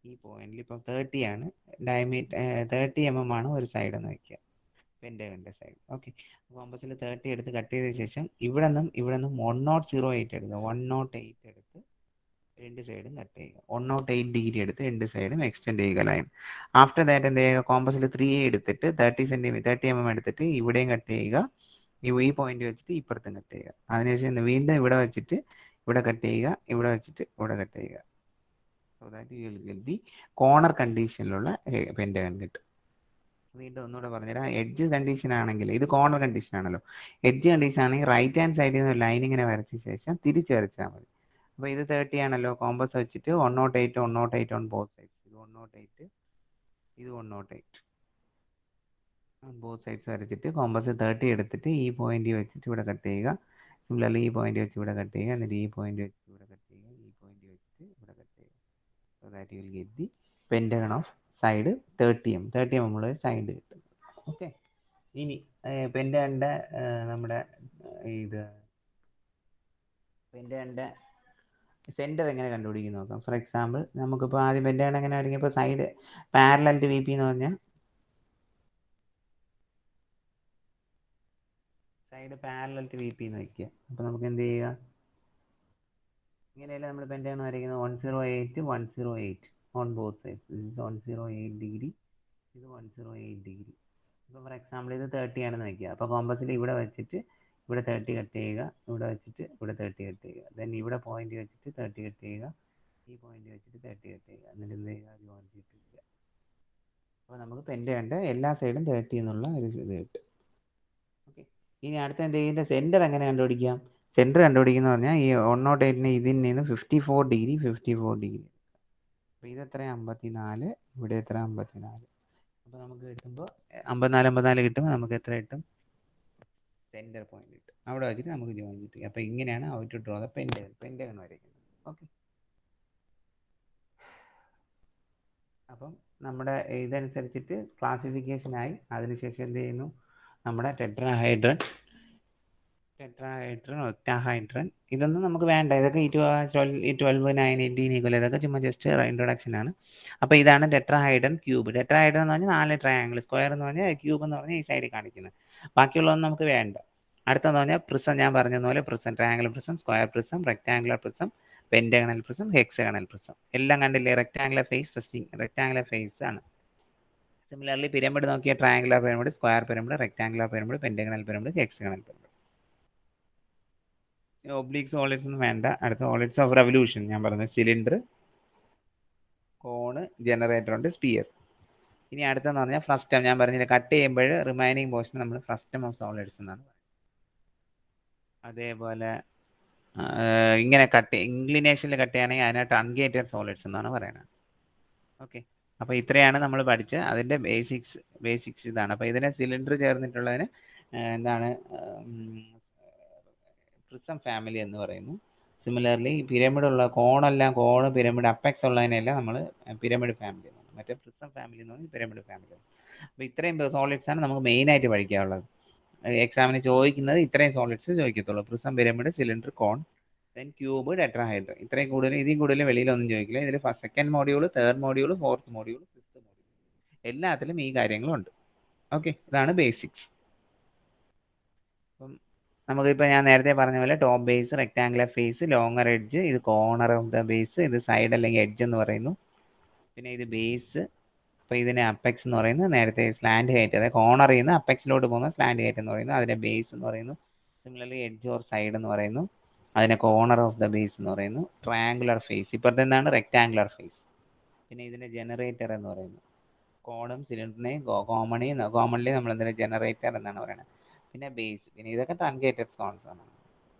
ഈ പോയിന്റിൽ ഇപ്പോൾ 30 ആണ് ഡയമീറ്റർ, 30 mm ആണ് ഒരു സൈഡ് എന്ന് വയ്ക്കുക, പെൻറ്റഗണിൻ്റെ സൈഡ്. ഓക്കെ, കോമ്പസിൽ 30 എടുത്ത് കട്ട് ചെയ്ത ശേഷം ഇവിടെ നിന്നും 108 എടുക്കുക. 108 എടുത്ത് രണ്ട് സൈഡും കട്ട് ചെയ്യുക. 108 ഡിഗ്രി എടുത്ത് രണ്ട് സൈഡും എക്സ്റ്റെൻഡ് ചെയ്യുക ലൈൻ. ആഫ്റ്റർ ദാറ്റ് എന്ത് ചെയ്യുക, കോമ്പസിൽ 3 എടുത്തിട്ട് 30 mm എടുത്തിട്ട് ഇവിടെയും കട്ട് ചെയ്യുക. ഈ പോയിന്റ് വെച്ചിട്ട് ഇപ്പുറത്തും കട്ട് ചെയ്യുക. അതിനുശേഷം വീണ്ടും ഇവിടെ വെച്ചിട്ട് ഇവിടെ കട്ട് ചെയ്യുക, ഇവിടെ വെച്ചിട്ട് ഇവിടെ കട്ട് ചെയ്യുക. So that you will get the corner കണ്ടീഷനിലുള്ള പെൻറ്റഗൺ കിട്ടും. വീണ്ടും ഒന്നുകൂടെ പറഞ്ഞുതരാം. എഡ്ജ് കണ്ടീഷൻ ആണെങ്കിൽ ഇത് കോർണർ കണ്ടീഷൻ ആണല്ലോ. എഡ്ജ് കണ്ടീഷൻ ആണെങ്കിൽ റൈറ്റ് ഹാൻഡ് സൈഡിൽ നിന്ന് ലൈൻ ഇങ്ങനെ വരച്ച ശേഷം തിരിച്ച് വരച്ചാൽ മതി. അപ്പോൾ ഇത് 30 ആണല്ലോ, കോമ്പസ് വെച്ചിട്ട് 108 ഓൺ ബോത്ത് സൈഡ്സ്. ഇത് 108, ഇത് 108 ബോത്ത് സൈഡ്സ് വരച്ചിട്ട് കോമ്പസ് 30 എടുത്തിട്ട് ഈ പോയിന്റ് വെച്ചിട്ട് ഇവിടെ കട്ട് ചെയ്യുക. സിമിലർലി ഈ പോയിന്റ് വെച്ച് ഇവിടെ കട്ട് ചെയ്യുക. എന്നിട്ട് ഈ പോയിന്റ് വെച്ചിട്ട് ഇവിടെ കട്ട് ചെയ്യുക. ഈ പോയിന്റ് വെച്ചിട്ട് ഇവിടെ കട്ട് ചെയ്യുക. So that you will get the pentagon of side 30 mm ഉള്ള സൈഡ് കിട്ടും. ഓക്കെ, ഇനി പെൻറ്റഗണിൻ്റെ നമ്മുടെ ഇത് പെൻറ്റഗണിൻ്റെ സെൻറ്റർ എങ്ങനെ കണ്ടുപിടിക്കും നോക്കാം. ഫോർ എക്സാമ്പിൾ നമുക്കിപ്പോൾ ആദ്യം പെൻറ്റഗൺ എങ്ങനെ വരയ്ക്കും. ഇപ്പോൾ side parallel to V P എന്ന് പറഞ്ഞാൽ side parallel to V P എന്ന് വയ്ക്കുക. അപ്പോൾ നമുക്ക് എന്ത് ചെയ്യുക, ഇങ്ങനെയല്ല നമ്മൾ പെൻറ്റഗൺ വരയ്ക്കുന്നത് 108 108 on both sides. This 108 degree, ഇത് 108 ഡിഗ്രി. ഇപ്പോൾ ഫോർ എക്സാമ്പിൾ ഇത് 30 ആണെന്ന് വയ്ക്കുക. അപ്പോൾ കോമ്പസിൽ ഇവിടെ വെച്ചിട്ട് ഇവിടെ 30 കട്ട് ചെയ്യുക, ഇവിടെ വെച്ചിട്ട് ഇവിടെ 30 കട്ട് ചെയ്യുക, ദെൻ ഇവിടെ പോയിന്റ് വെച്ചിട്ട് 30 കട്ട് ചെയ്യുക, ഈ പോയിന്റ് വെച്ചിട്ട് 30 കട്ട് ചെയ്യുക, എന്നിട്ട് എന്ത് ചെയ്യുക, ജോയിൻ ചെയ്യിപ്പിക്കുക. അപ്പോൾ നമുക്ക് പെൻറ്റഗണിൻ്റെ എല്ലാ സൈഡും 30 എന്നുള്ള ഒരു ഇത് കിട്ടും. ഓക്കെ, ഇനി അടുത്ത എന്ത് ചെയ്യുക, സെൻറ്റർ എങ്ങനെ കണ്ടുപിടിക്കാം. സെൻറ്റർ കണ്ടുപിടിക്കുന്ന പറഞ്ഞാൽ ഈ 108നെ ഇതിൽ നിന്ന് 54 ഡിഗ്രി 54 ഡിഗ്രി. അപ്പോൾ ഇത് എത്ര 54, ഇവിടെ എത്ര 54. അപ്പോൾ നമുക്ക് കിട്ടുമ്പോൾ 54 54 കിട്ടുമ്പോൾ നമുക്ക് എത്ര കിട്ടും, സെൻറ്റർ പോയിന്റ് കിട്ടും. അവിടെ വെച്ചിട്ട് നമുക്ക് ജോയിൻ കിട്ടും. അപ്പോൾ ഇങ്ങനെയാണ് how to draw the pentagon വരയ്ക്കുന്നത്. ഓക്കെ, അപ്പം നമ്മുടെ ഇതനുസരിച്ചിട്ട് ക്ലാസിഫിക്കേഷനായി. അതിനുശേഷം എന്ത് ചെയ്യുന്നു, നമ്മുടെ ടെട്രാഹൈഡ്രൻ, ഒക്ടാഹൈഡ്രൻ, ഇതൊന്നും നമുക്ക് വേണ്ട. ഇതൊക്കെ ഈ 12 9 18 ഈക്വൽ, ഇതൊക്കെ ചുമ്മാ ജസ്റ്റ് ഇൻട്രൊഡക്ഷൻ ആണ്. അപ്പോൾ ഇതാണ് ടെട്രാഹൈഡ്രൻ ക്യൂബ്. ടെട്രാഹൈഡ്രൻ എന്ന് പറഞ്ഞാൽ 4 ട്രയാങ്കിൾ, സ്ക്വയർ എന്ന് പറഞ്ഞാൽ ക്യൂബ് എന്ന് പറഞ്ഞാൽ ഈ സൈഡിൽ കാണിക്കുന്നത്. ബാക്കിയുള്ളതൊന്നും നമുക്ക് വേണ്ട. അടുത്തെന്ന് പറഞ്ഞാൽ പ്രിസം, ഞാൻ പറഞ്ഞതുപോലെ prism, triangle prism, square prism, rectangular prism, pentagonal prism, hexagonal prism, എല്ലാം കണ്ടില്ലേ. റെക്ടാങ്കുലർ ഫേസ് ആണ്. സിമിലർലി പിരമിഡ് നോക്കിയ triangular pyramid, square pyramid, rectangular pyramid, pentagonal pyramid, hexagonal pyramid. Oblique solids ഒന്നും വേണ്ട. അടുത്ത സോളിഡ്സ് ഓഫ് റെവല്യൂഷൻ ഞാൻ പറഞ്ഞത് സിലിണ്ടർ, കോണ്, ജനറേറ്റർ ഉണ്ട്, സ്പിയർ. ഇനി അടുത്തെന്ന് പറഞ്ഞാൽ ഫ്രസ്റ്റം, ഞാൻ പറഞ്ഞില്ല കട്ട് ചെയ്യുമ്പോൾ റിമൈനിങ് പോർഷൻ നമ്മൾ ഫ്രസ്റ്റം ഓഫ് സോളിഡ്സ് എന്നാണ്. അതേപോലെ ഇങ്ങനെ ഇൻക്ലിനേഷനിൽ കട്ട് ചെയ്യുകയാണെങ്കിൽ അതിനെ ട്രങ്കേറ്റഡ് സോളിഡ്സ് എന്നാണ് പറയുന്നത്. ഓക്കെ, അപ്പോൾ ഇത്രയാണ് നമ്മൾ പഠിച്ച അതിൻ്റെ ബേസിക്സ് ഇതാണ്. അപ്പോൾ ഇതിനെ സിലിണ്ടർ ചേർന്നിട്ടുള്ളതിന് എന്താണ് പ്രിസം ഫാമിലി എന്ന് പറയുന്നു. സിമിലർലി പിരമിഡുള്ള കോണ് പിരമിഡ് അപ്പെക്സ് ഉള്ളതിനെല്ലാം നമ്മൾ പിരമിഡ് ഫാമിലി എന്ന് പറയും. മറ്റേ പ്രിസം ഫാമിലി എന്ന് പറഞ്ഞാൽ പിരമിഡ് ഫാമിലി. അപ്പോൾ ഇത്രയും സോളിഡ്സ് ആണ് നമുക്ക് മെയിനായിട്ട് പഠിക്കാനുള്ളത്. എക്സാമിന് ചോദിക്കുന്നത് ഇത്രയും സോളിഡ്സ് ചോദിക്കത്തുള്ളൂ: പ്രിസം, പിരമിഡ്, സിലിണ്ടർ, കോൺ, ദെൻ ക്യൂബ്, ടെട്രാഹൈഡ്രൻ. ഇത്രയും കൂടുതൽ, ഇതിൽ കൂടുതൽ വെളിയിലൊന്നും ചോദിക്കില്ല. ഇതിൽ second module, third module, fourth module, fifth module, എല്ലാത്തിലും ഈ കാര്യങ്ങളുണ്ട്. ഓക്കെ, ഇതാണ് ബേസിക്സ്. അപ്പം നമുക്കിപ്പോൾ ഞാൻ നേരത്തെ പറഞ്ഞ പോലെ top base, rectangular face, longer edge, ഇത് കോർണർ ഓഫ് ദ ബേസ്, ഇത് സൈഡ് അല്ലെങ്കിൽ എഡ്ജ് എന്ന് പറയുന്നു. പിന്നെ ഇത് ബേസ്, അപ്പോൾ ഇതിനെ അപ്പെക്സ് എന്ന് പറയുന്നു. നേരത്തെ സ്ലാൻഡ് ഹൈറ്റ്, അതായത് കോർണറിൽ നിന്ന് അപ്പെക്സിലോട്ട് പോകുന്ന സ്ലാൻഡ് ഹൈറ്റ് എന്ന് പറയുന്നു, അതിനെ ബേസ് എന്ന് പറയുന്നു. സിമിലർലി എഡ്ജ് ഓർ സൈഡ് എന്ന് പറയുന്നു, അതിനെ കോർണർ ഓഫ് ദ ബേസ് എന്ന് പറയുന്നു. ട്രയാങ്കുലർ ഫേസ്, ഇപ്പോഴത്തെ എന്താണ് റെക്ടാങ്കുലർ ഫേസ്. പിന്നെ ഇതിനെ ജനറേറ്റർ എന്ന് പറയുന്നു. കോണും സിലിണ്ടറിനെയും കോമൺലി നമ്മൾ എന്തിനാ ജനറേറ്റർ എന്നാണ് പറയുന്നത്. പിന്നെ ബേസ്, പിന്നെ ഇതൊക്കെ ട്രങ്കേറ്റഡ് സ്റ്റോൺസ് ആണ്.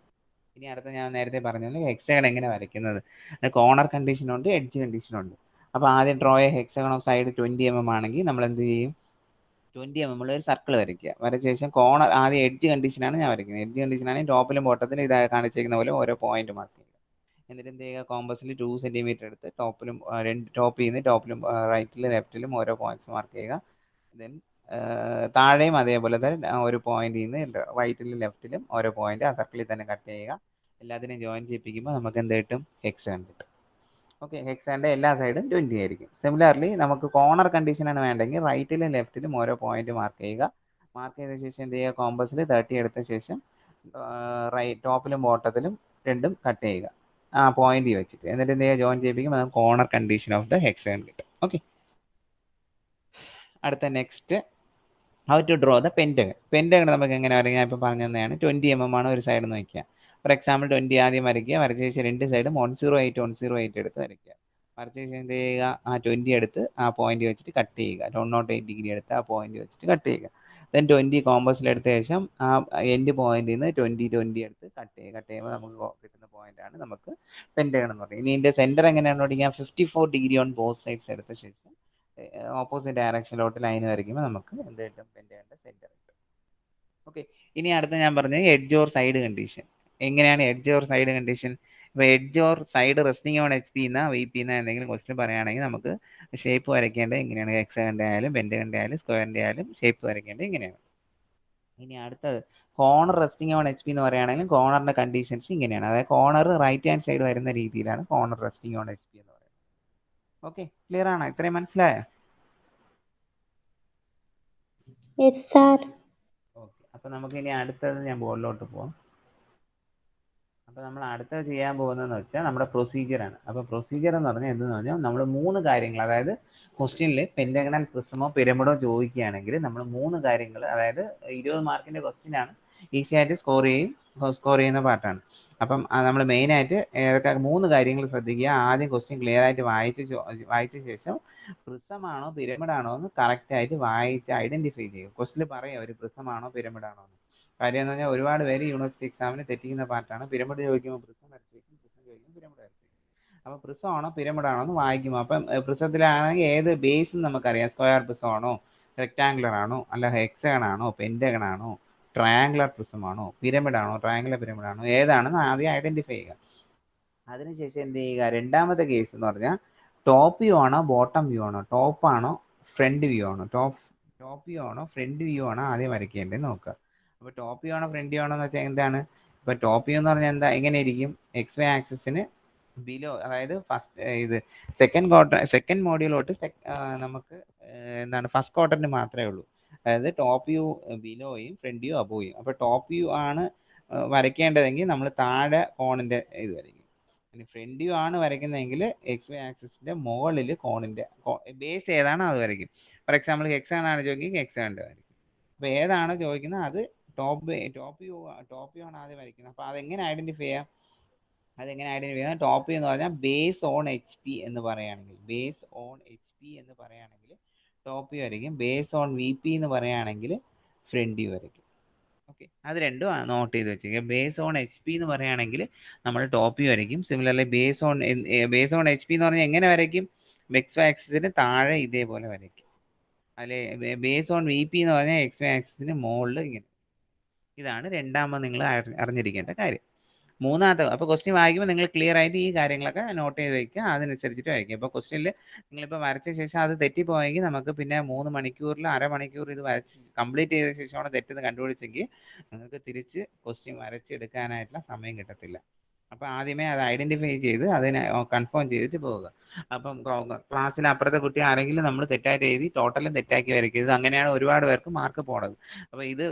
ഇനി അടുത്ത ഞാൻ നേരത്തെ പറഞ്ഞ ഹെക്സഗൺ എങ്ങനെ വരയ്ക്കുന്നത്. കോർണർ കണ്ടീഷനുണ്ട്, എഡ്ജ് കണ്ടീഷനുണ്ട്. അപ്പോൾ ആദ്യം draw a hexagon of side 20 mm ആണെങ്കിൽ നമ്മൾ എന്ത് ചെയ്യും, 20 mm ഒരു സർക്കിൾ വരയ്ക്കുക. വരച്ച ശേഷം കോർണർ, ആദ്യം എഡ്ജ് കണ്ടീഷനാണ് ഞാൻ വരയ്ക്കുന്നത്. എഡ്ജ് കണ്ടീഷനാണെങ്കിൽ ടോപ്പിലും ബോട്ടത്തിലും ഇതാ കാണിച്ചിരിക്കുന്ന പോലെ ഓരോ പോയിന്റ് മാർക്ക് ചെയ്യുക. എന്നിട്ട് എന്ത് ചെയ്യുക, കോമ്പസിൽ 2 cm എടുത്ത് ടോപ്പിൽ നിന്ന് ടോപ്പിലും റൈറ്റിലും ലെഫ്റ്റിലും ഓരോ പോയിന്റ്സ് മാർക്ക് ചെയ്യുക. ദെൻ താഴെയും അതേപോലെ തന്നെ ഒരു പോയിന്റിൽ നിന്ന് റൈറ്റിലും ലെഫ്റ്റിലും ഓരോ പോയിന്റ് ആ സർക്കിളിൽ തന്നെ കട്ട് ചെയ്യുക. എല്ലാത്തിനെയും ജോയിൻ ചെയ്യിപ്പിക്കുമ്പോൾ നമുക്ക് എന്ത് കിട്ടും, ഹെക്സഗൺ കിട്ടും. ഓക്കെ, ഹെക്സഗണിൻ്റെ എല്ലാ സൈഡും 20 ആയിരിക്കും. സിമിലർലി നമുക്ക് കോർണർ കണ്ടീഷനാണ് വേണ്ടെങ്കിൽ റൈറ്റിലും ലെഫ്റ്റിലും ഓരോ പോയിന്റ് മാർക്ക് ചെയ്യുക. മാർക്ക് ചെയ്ത ശേഷം എന്ത് ചെയ്യുക, കോമ്പസിൽ 30 എടുത്ത ശേഷം ടോപ്പിലും ബോട്ടത്തിലും രണ്ടും കട്ട് ചെയ്യുക ആ പോയിന്റ് വെച്ചിട്ട്. എന്നിട്ട് എന്ത് ചെയ്യുക, ജോയിൻ ചെയ്യിപ്പിക്കുമ്പോൾ നമുക്ക് corner condition of the hexagon കിട്ടും. ഓക്കെ, അടുത്ത next how to draw the pentagon. Pentagon നമുക്ക് എങ്ങനെ വരയ്ക്കാം, ഇപ്പോൾ പറഞ്ഞു തന്നെയാണ്. 20 mm ആണ് ഒരു സൈഡ് എന്ന് വയ്ക്കുക. ഫോർ എക്സാമ്പിൾ 20 ആദ്യം വരയ്ക്കുക. വരച്ച ശേഷം രണ്ട് സൈഡും 108 108 എടുത്ത് വരയ്ക്കുക. വരച്ച ശേഷം എന്ത് ചെയ്യുക, ആ 20 എടുത്ത് ആ പോയിന്റ് വെച്ചിട്ട് കട്ട് ചെയ്യുക. 108 ഡിഗ്രി എടുത്ത് ആ പോയിന്റ് വെച്ചിട്ട് കട്ട് ചെയ്യുക. ദെൻ 20 കോമ്പസിൽ എടുത്ത ശേഷം ആ എൻഡ് പോയിന്റിൽ നിന്ന് 20 എടുത്ത് കട്ട് ചെയ്യുക. കട്ട് ചെയ്യുമ്പോൾ നമുക്ക് കിട്ടുന്ന പോയിന്റാണ് നമുക്ക് പെൻറ്റഗൺ എന്ന് പറയുന്നത്. ഇനി ഇതിൻ്റെ സെൻറ്റർ എങ്ങനെയാണ് പഠിക്കുക, 54 ഡിഗ്രി ഓൺ ബോത്ത് സൈഡ്സ് എടുത്ത ശേഷം ഓപ്പോസിറ്റ് ഡയറക്ഷനിലോട്ട് ലൈൻ വരയ്ക്കുമ്പോൾ നമുക്ക് എന്ത് കിട്ടും, പെൻറ്റഗണിൻ്റെ സെൻറ്റർ കിട്ടും. ഓക്കെ, ഇനി അടുത്ത ഞാൻ പറഞ്ഞത് എഡ്ജ് ഓർ സൈഡ് കണ്ടീഷൻ. എങ്ങനെയാണ് എഡ്ജ് ഓർ സൈഡ് കണ്ടീഷൻ? ഇപ്പോൾ edge or side resting on HP എന്നാ VP എന്നാ എന്തെങ്കിലും ക്വസ്റ്റ്യൻ പറയുകയാണെങ്കിൽ നമുക്ക് ഷേപ്പ് വരയ്ക്കേണ്ടത് എങ്ങനെയാണ്, ഹെക്സഗണിൻ്റെ ആയാലും പെൻറ്റഗണിൻ്റെ ആയാലും സ്ക്വയറിൻ്റെ ആയാലും ഷേപ്പ് വരയ്ക്കേണ്ടത് എങ്ങനെയാണ്. ഇനി അടുത്തത് corner resting on H P എന്ന് പറയുകയാണെങ്കിൽ കോർണറിന്റെ കണ്ടീഷൻസ് ഇങ്ങനെയാണ്. അതായത് കോർണർ റൈറ്റ് ഹാൻഡ് സൈഡ് വരുന്ന രീതിയിലാണ് corner resting on H P എന്ന് പറയുന്നത്. ഓക്കെ, ക്ലിയർ ആണോ? ഇത്രയും മനസ്സിലായോ? Yes sir. ഓക്കെ, അപ്പൊ നമുക്ക് ഇനി അടുത്തത് ഞാൻ ബോർഡിലോട്ട് പോവാം. അപ്പോൾ നമ്മൾ അടുത്തത് ചെയ്യാൻ പോകുന്നതെന്ന് വെച്ചാൽ നമ്മുടെ പ്രൊസീജിയറാണ്. അപ്പോൾ പ്രൊസീജിയർ എന്ന് പറഞ്ഞാൽ എന്തെന്ന് പറഞ്ഞാൽ നമ്മൾ 3 കാര്യങ്ങൾ, അതായത് ക്വസ്റ്റ്യനിൽ പെൻറ്റഗണൽ പ്രിസമോ പിരമിഡോ ചോദിക്കുകയാണെങ്കിൽ നമ്മൾ 3 കാര്യങ്ങൾ, അതായത് 20 മാർക്കിൻ്റെ ക്വസ്റ്റ്യനാണ്, ഈസി ആയിട്ട് സ്കോർ ചെയ്യുന്ന പാർട്ടാണ്. അപ്പം നമ്മൾ മെയിനായിട്ട് ഏതൊക്കെ 3 കാര്യങ്ങൾ ശ്രദ്ധിക്കുക. ആദ്യം ക്വസ്റ്റ്യൻ ക്ലിയർ ആയിട്ട് വായിച്ച ശേഷം പ്രിസമാണോ പിരമിഡാണോ എന്ന് കറക്റ്റായിട്ട് വായിച്ച് ഐഡൻറ്റിഫൈ ചെയ്യുക. ക്വസ്റ്റ്യനിൽ പറയാം ഒരു പ്രിസമാണോ പിരമിഡാണോ എന്ന്. കാര്യം എന്ന് പറഞ്ഞാൽ ഒരുപാട് പേര് യൂണിവേഴ്സിറ്റി എക്സാമിന് തെറ്റിക്കുന്ന പാർട്ടാണ്. പിരമിഡ് ചോദിക്കുമ്പോൾ പ്രിസം വരച്ച് വയ്ക്കും, പ്രിസം ചോദിക്കുമ്പോൾ പിരമിഡ് വരച്ച് വയ്ക്കും. അപ്പോൾ പ്രിസം ആണോ പിരമിഡ് ആണോ എന്ന് വായിക്കുമ്പോൾ അപ്പം പ്രിസത്തിലാണെങ്കിൽ ഏത് ബേസ് നമുക്കറിയാം. സ്ക്വയർ പ്രിസം ആണോ, റെക്ടാങ്കുലർ ആണോ, അല്ല ഹെക്സഗൺ ആണോ, പെൻറ്റഗൺ ആണോ, ട്രയാങ്കുലർ പ്രിസം ആണോ, പിരമിഡ് ആണോ, ട്രയാങ്കുലർ പിരമിഡ് ആണോ, ഏതാണെന്ന് ആദ്യം ഐഡൻറ്റിഫൈ ചെയ്യുക. അതിനുശേഷം എന്ത് ചെയ്യുക, രണ്ടാമത്തെ കേസ് എന്ന് പറഞ്ഞാൽ ടോപ്പ് വ്യൂ ആണോ ബോട്ടം വ്യൂ ആണോ, ടോപ്പ് ആണോ ഫ്രണ്ട് വ്യൂ ആണോ, ടോപ്പ് വ്യൂ ആണോ ഫ്രണ്ട് വ്യൂ ആണോ ആദ്യം വരയ്ക്കേണ്ടത് നോക്കുക. അപ്പോൾ ടോപ്പ് വ്യൂ ആണോ ഫ്രണ്ട് വ്യൂ ആണോ എന്ന് വെച്ചാൽ എന്താണ്? ഇപ്പോൾ ടോപ്പ് വ്യൂ എന്ന് പറഞ്ഞാൽ എന്താ, എങ്ങനെ ഇരിക്കും? എക്സ് വൈ ആക്സിസിന് ബിലോ, അതായത് ഇത് സെക്കൻഡ് മോഡ്യൂളോട്ട് നമുക്ക് എന്താണ് ഫസ്റ്റ് ക്വാർട്ടറിന് മാത്രമേ ഉള്ളൂ. അതായത് ടോപ്പ് വ്യൂ ബിലോയും ഫ്രണ്ട് വ്യൂ അബോയും. അപ്പോൾ ടോപ്പ് വ്യൂ ആണ് വരയ്ക്കേണ്ടതെങ്കിൽ നമ്മൾ താഴെ കോണിൻ്റെ ഇത് വരയ്ക്കും. ഇനി ഫ്രണ്ട് വ്യൂ ആണ് വരയ്ക്കുന്നതെങ്കിൽ എക്സ് വൈ ആക്സിസിൻ്റെ മുകളിൽ കോണിൻ്റെ ബേസ് ഏതാണോ അത് വരയ്ക്കും. ഫോർ എക്സാമ്പിൾ ഹെക്സാഗൺ ആണ് ചോദിക്കുക ഹെക്സാഗണിൻ്റെ വരയ്ക്കും. അപ്പോൾ ഏതാണോ ചോദിക്കുന്നത് അത് ടോപ്പ് വ്യൂ ആണ് ആദ്യം വരയ്ക്കുന്നത്. അപ്പോൾ അതെങ്ങനെ ഐഡൻറ്റിഫൈ ചെയ്യാം? ടോപ്പ് വ്യൂ എന്ന് പറഞ്ഞാൽ ബേസ് ഓൺ എച്ച് പി എന്ന് പറയുകയാണെങ്കിൽ ടോപ്പ് വ്യൂ വരയ്ക്കും. ബേസ് ഓൺ വി പി എന്ന് പറയുകയാണെങ്കിൽ ഫ്രണ്ട് വ്യൂ വരയ്ക്കും. ഓക്കെ, അത് രണ്ടും നോട്ട് ചെയ്ത് വെച്ചേക്കുക. ബേസ് ഓൺ എച്ച് പി എന്ന് പറയുകയാണെങ്കിൽ നമ്മൾ ടോപ്പ് വ്യൂ വരയ്ക്കും. Similarly base on H P എന്ന് പറഞ്ഞാൽ എങ്ങനെ വരയ്ക്കും? എക്സ് ആക്സിസിന് താഴെ ഇതേപോലെ വരയ്ക്കും. അല്ലെ ബേസ് ഓൺ വി പി എന്ന് പറഞ്ഞാൽ എക്സ് ആക്സിസിന് മുകളിൽ ഇങ്ങനെ. ഇതാണ് രണ്ടാമത് നിങ്ങൾ അറിഞ്ഞിരിക്കേണ്ട കാര്യം. മൂന്നാമത്തെ, അപ്പോൾ ക്വസ്റ്റ്യൻ വായിക്കുമ്പോൾ നിങ്ങൾ ക്ലിയർ ആയിട്ട് ഈ കാര്യങ്ങളൊക്കെ നോട്ട് ചെയ്ത് വയ്ക്കുക, അതിനനുസരിച്ചിട്ട് വായിക്കുക. ഇപ്പോൾ ക്വസ്റ്റ്യനിൽ നിങ്ങളിപ്പോൾ വരച്ച ശേഷം അത് തെറ്റിപ്പോയെങ്കിൽ നമുക്ക് പിന്നെ 3 മണിക്കൂറിൽ അരമണിക്കൂർ ഇത് വരച്ച് കംപ്ലീറ്റ് ചെയ്ത ശേഷമാണ് തെറ്റെന്ന് കണ്ടുപിടിച്ചെങ്കിൽ നിങ്ങൾക്ക് തിരിച്ച് ക്വസ്റ്റ്യൻ വരച്ചെടുക്കാനായിട്ടുള്ള സമയം കിട്ടത്തില്ല. അപ്പോൾ ആദ്യമേ അത് ഐഡൻറ്റിഫൈ ചെയ്ത് അതിനെ കൺഫേം ചെയ്തിട്ട് പോവുക. അപ്പം ക്ലാസ്സിൽ അപ്പുറത്തെ കുട്ടി ആരെങ്കിലും നമ്മൾ തെറ്റായിട്ട് എഴുതി ടോട്ടലും തെറ്റാക്കി വരയ്ക്കരുത്. അങ്ങനെയാണ് ഒരുപാട് പേർക്ക് മാർക്ക് പോണത്. അപ്പോൾ ഇത്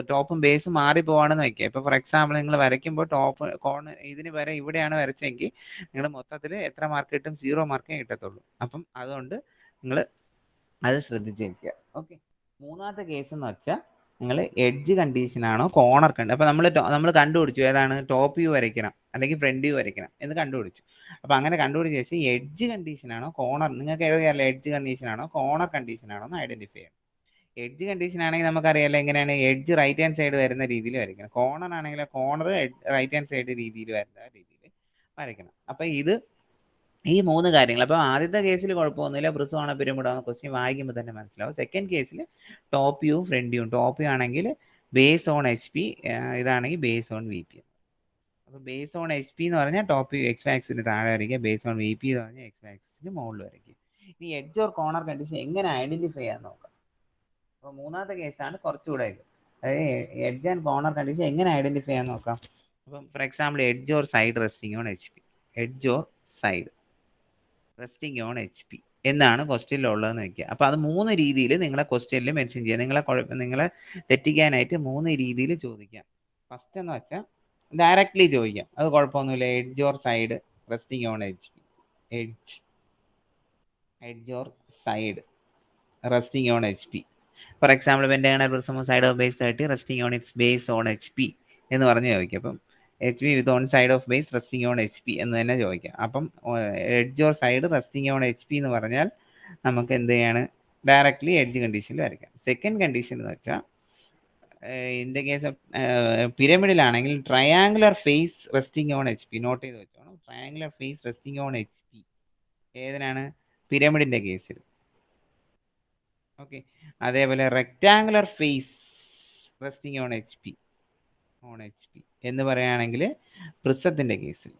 ടോപ്പും ബേസും മാറി പോവാണെന്ന് വയ്ക്കുക. ഇപ്പോൾ ഫോർ എക്സാമ്പിൾ നിങ്ങൾ വരയ്ക്കുമ്പോൾ ടോപ്പ് കോണ് ഇതിന് വരെ ഇവിടെയാണ് വരച്ചെങ്കിൽ നിങ്ങൾ മൊത്തത്തിൽ എത്ര മാർക്ക് കിട്ടും? 0 മാർക്കേ കിട്ടത്തുള്ളൂ. അപ്പം അതുകൊണ്ട് നിങ്ങൾ അത് ശ്രദ്ധിച്ച് വയ്ക്കുക. ഓക്കെ, മൂന്നാമത്തെ കേസ് എന്ന് വെച്ചാൽ നിങ്ങൾ എഡ്ജ് കണ്ടീഷനാണോ കോർണർ അപ്പോൾ നമ്മൾ കണ്ടുപിടിച്ചു ഏതാണ് ടോപ്പ് വ്യൂ വരയ്ക്കണം അല്ലെങ്കിൽ ഫ്രണ്ട് വ്യൂ വരയ്ക്കണം എന്ന് കണ്ടുപിടിച്ചു. അപ്പോൾ അങ്ങനെ കണ്ടുപിടിച്ച ശേഷം എഡ്ജ് കണ്ടീഷനാണോ കോർണർ, നിങ്ങൾക്ക് എഴുതിയല്ല എഡ്ജ് കണ്ടീഷനാണോ കോർണർ കണ്ടീഷനാണോ എന്ന് ഐഡൻറ്റിഫൈ ചെയ്യണം. എഡ്ജ് കണ്ടീഷൻ ആണെങ്കിൽ നമുക്കറിയാലോ എങ്ങനെയാണ് എഡ്ജ് റൈറ്റ് ഹാൻഡ് സൈഡ് വരുന്ന രീതിയിൽ വരയ്ക്കണം. കോർണർ ആണെങ്കിൽ കോർണർ റൈറ്റ് ഹാൻഡ് സൈഡ് രീതിയിൽ വരുന്ന രീതിയിൽ വരയ്ക്കണം. അപ്പോൾ ഈ 3 കാര്യങ്ങൾ. അപ്പോൾ ആദ്യത്തെ കേസിൽ കുഴപ്പമൊന്നുമില്ല, പ്രിസമാണോ പിരമിഡാണോ ക്വസ്റ്റ്യൻ വായിക്കുമ്പോൾ തന്നെ മനസ്സിലാവും. സെക്കൻഡ് കേസിൽ top view front view, top view ആണെങ്കിൽ ബേസ് ഓൺ എച്ച് പി, ഇതാണെങ്കിൽ ബേസ് ഓൺ വി പി. അപ്പോൾ ബേസ് ഓൺ എച്ച് പി എന്ന് പറഞ്ഞാൽ ടോപ്പ് വ്യൂ എക്സ് ആക്സിന് താഴെ വരയ്ക്കുക, ബേസ് ഓൺ വി പി എന്ന് പറഞ്ഞാൽ എക്സ് ആക്സിന് മുകളിൽ വരയ്ക്കുക. ഇനി എഡ്ജ് ഓർ കോർണർ കണ്ടീഷൻ എങ്ങനെ ഐഡൻറ്റിഫൈ ചെയ്യാൻ നോക്കാം. അപ്പോൾ മൂന്നാമത്തെ കേസാണ് കുറച്ചുകൂടെ ഇത്. അതായത് എഡ്ജ് ആൻഡ് കോർണർ കണ്ടീഷൻ എങ്ങനെ ഐഡൻറ്റിഫൈ ചെയ്യാൻ നോക്കാം. അപ്പം for example edge or side resting on H P, edge or side resting on H P എന്നാണ് ക്വസ്റ്റ്യനിലുള്ളതെന്ന് വയ്ക്കുക. അപ്പോൾ അത് 3 രീതിയിൽ നിങ്ങളെ ക്വസ്റ്റ്യനിൽ മെൻഷൻ ചെയ്യുക. നിങ്ങളെ തെറ്റിക്കാനായിട്ട് 3 രീതിയിൽ ചോദിക്കാം. ഫസ്റ്റ് എന്ന് വെച്ചാൽ ഡയറക്റ്റ്ലി ചോദിക്കാം, അത് കുഴപ്പമൊന്നുമില്ല. Edge or side resting on H P, edge or side resting on H P. For example pentagonal prism side of base 30 resting on its base on H P എന്ന് പറഞ്ഞ് ചോദിക്കാം. അപ്പം H P with on side of base resting on H P എന്ന് തന്നെ ചോദിക്കാം. അപ്പം edge or side resting on H P എന്ന് പറഞ്ഞാൽ നമുക്ക് എന്ത് ചെയ്യാണ്, ഡയറക്റ്റ്ലി എഡ്ജ് കണ്ടീഷനിൽ വരയ്ക്കാം. സെക്കൻഡ് കണ്ടീഷൻ എന്ന് വെച്ചാൽ ഇൻ ദ കേസ് ഓഫ് പിരമിഡിലാണെങ്കിൽ triangular face resting on H P, note ചെയ്ത് വെച്ചോണം. Triangular face resting on H P ഏതിനാണ്? പിരമിഡിൻ്റെ കേസിൽ. ഓക്കെ, അതേപോലെ rectangular face resting on H P എന്ന് പറയുകയാണെങ്കിൽ പ്രിസത്തിൻ്റെ കേസിൽ.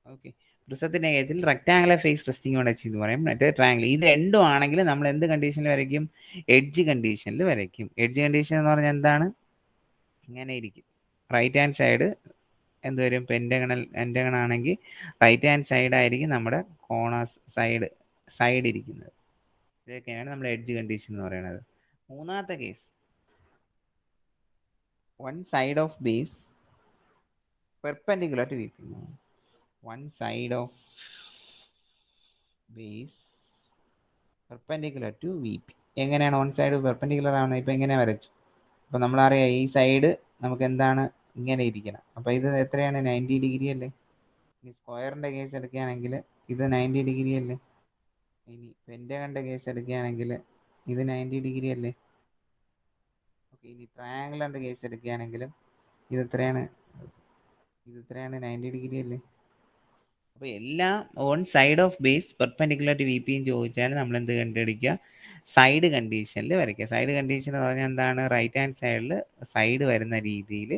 ഓക്കെ, പ്രിസത്തിന്റെ കേസിൽ rectangular face resting on H എന്ന് പറയും. മറ്റേ ട്രയാങ്കിൾ. ഇത് രണ്ടും ആണെങ്കിൽ നമ്മൾ എന്ത് കണ്ടീഷനിൽ വരയ്ക്കും? എഡ്ജ് കണ്ടീഷനിൽ വരയ്ക്കും. എഡ്ജ് കണ്ടീഷൻ എന്ന് പറഞ്ഞാൽ എന്താണ്? ഇങ്ങനെ ഇരിക്കും. റൈറ്റ് ഹാൻഡ് സൈഡ് എന്ത് വരും? പെൻറ്റഗൺ ആണെങ്കിൽ റൈറ്റ് ഹാൻഡ് സൈഡ് ആയിരിക്കും നമ്മുടെ കോണേഴ്സ് സൈഡ് ഇരിക്കുന്നത്. ഇതൊക്കെയാണ് നമ്മൾ എഡ്ജ് കണ്ടീഷൻ എന്ന് പറയുന്നത്. മൂന്നാമത്തെ case, one side of base perpendicular to VP. One side of base perpendicular to VP. എങ്ങനെയാണ് വൺ സൈഡ് പെർപെൻഡിക്കുലർ ആവുന്നത്? ഇപ്പം എങ്ങനെ വരച്ചു? അപ്പം നമ്മളറിയാം ഈ സൈഡ് നമുക്ക് എന്താണ് ഇങ്ങനെ ഇരിക്കണം. അപ്പം ഇത് എത്രയാണ്? 90 ഡിഗ്രി അല്ലേ? ഇനി സ്ക്വയറിൻ്റെ കേസ് എടുക്കുകയാണെങ്കിൽ ഇത് 90 ഡിഗ്രി അല്ലേ? ഇനി പെൻറ്റഗണിൻ്റെ കേസ് എടുക്കുകയാണെങ്കിൽ ഇത് 90 ഡിഗ്രി അല്ലേ? ഓക്കെ. ഇനി ട്രയാങ്കിളിൻ്റെ കേസ് എടുക്കുകയാണെങ്കിലും ഇത് എത്രയാണ്? 90 ഡിഗ്രി അല്ലേ? അപ്പോൾ എല്ലാം on side of base perpendicular to V P ചോദിച്ചാൽ നമ്മൾ എന്ത് കണ്ടുപിടിക്കുക? സൈഡ് കണ്ടീഷനിൽ വരയ്ക്കുക. സൈഡ് കണ്ടീഷൻ എന്ന് പറഞ്ഞാൽ എന്താണ്? റൈറ്റ് ഹാൻഡ് സൈഡിൽ സൈഡ് വരുന്ന രീതിയിൽ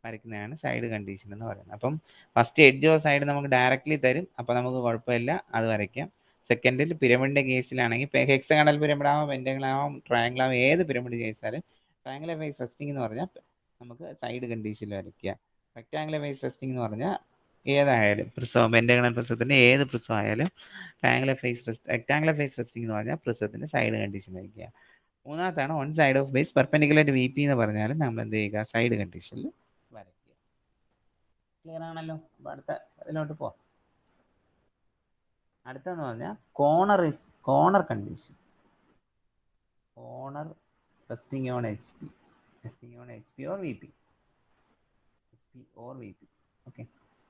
വരയ്ക്കുന്നതാണ് സൈഡ് കണ്ടീഷൻ എന്ന് പറയുന്നത്. അപ്പം ഫസ്റ്റ് എഡ്ജ് ഓഫ് സൈഡ് നമുക്ക് ഡയറക്റ്റ്ലി തരും. അപ്പോൾ നമുക്ക് കുഴപ്പമില്ല, അത് വരയ്ക്കാം. സെക്കൻഡിൽ പിരമിഡിൻ്റെ കേസിലാണെങ്കിൽ ഹെക്സഗണൽ പിരമിഡ് ആവാം, പെൻറ്റഗൺ ആവാം, ട്രയാങ്കിൾ ആവാം, ഏത് പിരമിഡ് കേസാലും ട്രയാങ്കിൾ ഫേസ് റെസ്റ്റിംഗ് എന്ന് പറഞ്ഞാൽ നമുക്ക് സൈഡ് കണ്ടീഷനിൽ വരയ്ക്കുക. റെക്ടാങ്കുലർ ഫേസ് റെസ്റ്റിംഗ് എന്ന് പറഞ്ഞാൽ ഏതായാലും പ്രിസം, പെൻറ്റഗണൽ പ്രിസത്തിൻ്റെ ഏത് പ്രിസം ആയാലും റെക്ടാങ്കുലർ ഫേസ് റെസ്റ്റിംഗ് എന്ന് പറഞ്ഞാൽ പ്രിസത്തിൻ്റെ സൈഡ് കണ്ടീഷൻ വയ്ക്കുക. മൂന്നാമത്താണ് one side of base perpendicular to V P എന്ന് പറഞ്ഞാൽ നമ്മൾ എന്ത് ചെയ്യുക? സൈഡ് കണ്ടീഷനിൽ വരയ്ക്കുക. ക്ലിയർ ആണല്ലോ? അപ്പോൾ അടുത്ത ഇതിലോട്ട് പോവാം. അടുത്തെന്ന് പറഞ്ഞാൽ corner condition. Corner resting on H P or V P. Okay.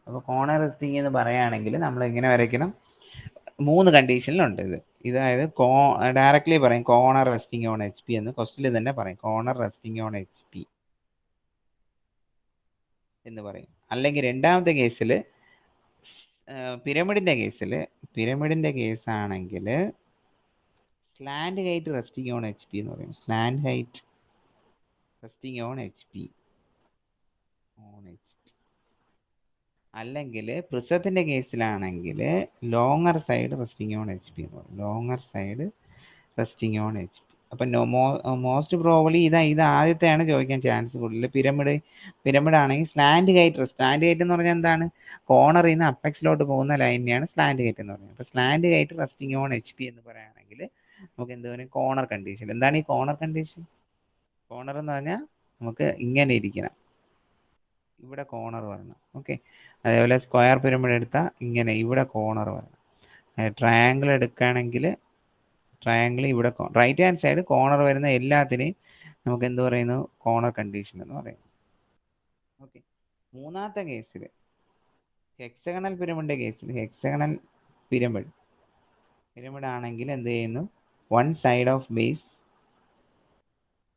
അപ്പോൾ കോർണർ റെസ്റ്റിംഗ് എന്ന് പറയുകയാണെങ്കിൽ നമ്മൾ എങ്ങനെ വരയ്ക്കണം? 3 കണ്ടീഷനിലുണ്ട് ഇത്. ഇതായത് ഡയറക്റ്റ്ലി പറയും corner resting on H P എന്ന് ക്വസ്റ്റിൽ തന്നെ പറയും. Corner resting on H P എന്ന് പറയും. അല്ലെങ്കിൽ രണ്ടാമത്തെ കേസിൽ പിരമിഡിൻ്റെ കേസാണെങ്കിൽ slant height resting on H P എന്ന് പറയും. Slant height resting on H P. അല്ലെങ്കിൽ പ്രിസത്തിൻ്റെ കേസിലാണെങ്കിൽ longer side resting on H P എന്ന് പറയും. Longer side resting on H P. അപ്പം മോസ്റ്റ് പ്രോബബ്ലി ഇത് ആദ്യത്തെയാണ് ചോദിക്കാൻ ചാൻസ് കൂടുതൽ. പിരമിഡ് ആണെങ്കിൽ സ്ലാൻഡ് ഹൈറ്റ് എന്ന് പറഞ്ഞാൽ എന്താണ്? കോർണറിൽ നിന്ന് അപ്പെക്സിലോട്ട് പോകുന്ന ലൈനിനെയാണ് സ്ലാൻഡ് ഹൈറ്റ് എന്ന് പറയുന്നത്. അപ്പോൾ slant height resting on H P എന്ന് പറയുകയാണെങ്കിൽ നമുക്ക് എന്ത് പറയും? Corner condition. എന്താണ് ഈ കോർണർ കണ്ടീഷൻ? കോർണർ എന്ന് പറഞ്ഞാൽ നമുക്ക് ഇങ്ങനെ ഇരിക്കണം, ഇവിടെ കോർണർ വരണം. ഓക്കെ. അതേപോലെ സ്ക്വയർ പിരമിഡ് എടുത്താൽ ഇങ്ങനെ ഇവിടെ കോർണർ വരണം. ട്രയാങ്കിൾ എടുക്കുകയാണെങ്കിൽ ട്രയാങ്കിൾ ഇവിടെ റൈറ്റ് ഹാൻഡ് സൈഡ് കോർണർ വരുന്ന എല്ലാത്തിനെയും നമുക്ക് എന്ത് പറയുന്നു? കോർണർ കണ്ടീഷൻ എന്ന് പറയുന്നു. ഓക്കെ. മൂന്നാമത്തെ കേസിൽ ഹെക്സഗണൽ പിരമിഡിൻ്റെ കേസിൽ പിരമിഡ് ആണെങ്കിൽ എന്ത് ചെയ്യുന്നു? One side of base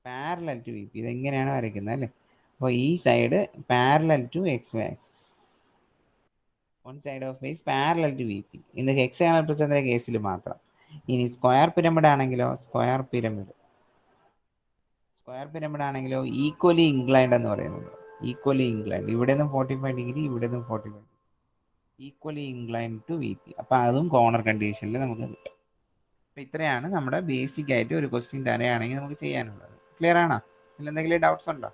parallel to V P. ഇതെങ്ങനെയാണ് വരയ്ക്കുന്നത് അല്ലേ? അപ്പോൾ ഈ side parallel to X axis. One side of base parallel to V P. ഇന്ന് ഹെക്സഗണൽ പ്രിസത്തിൻ്റെ കേസിൽ മാത്രം. ഇനി സ്ക്വയർ പിരമിഡ് ആണെങ്കിലോ ഈക്വലി ഇൻക്ലൈൻഡ് എന്ന് പറയുന്നത്. ഈക്വലി ഇൻക്ലൈൻഡ്, ഇവിടെ നിന്നും 45 ഡിഗ്രി, ഇവിടെ നിന്നും 45 degree. Equally inclined to V P. അപ്പോൾ അതും കോർണർ കണ്ടീഷനിൽ നമുക്ക് കിട്ടും. അപ്പോൾ ഇത്രയാണ് നമ്മുടെ ബേസിക് ആയിട്ട് ഒരു ക്വസ്റ്റ്യൻ തന്നെയാണെങ്കിൽ നമുക്ക് ചെയ്യാനുള്ളത്. ക്ലിയർ ആണോ? ഇതിൽ എന്തെങ്കിലും ഡൗട്ട്സ് ഉണ്ടോ?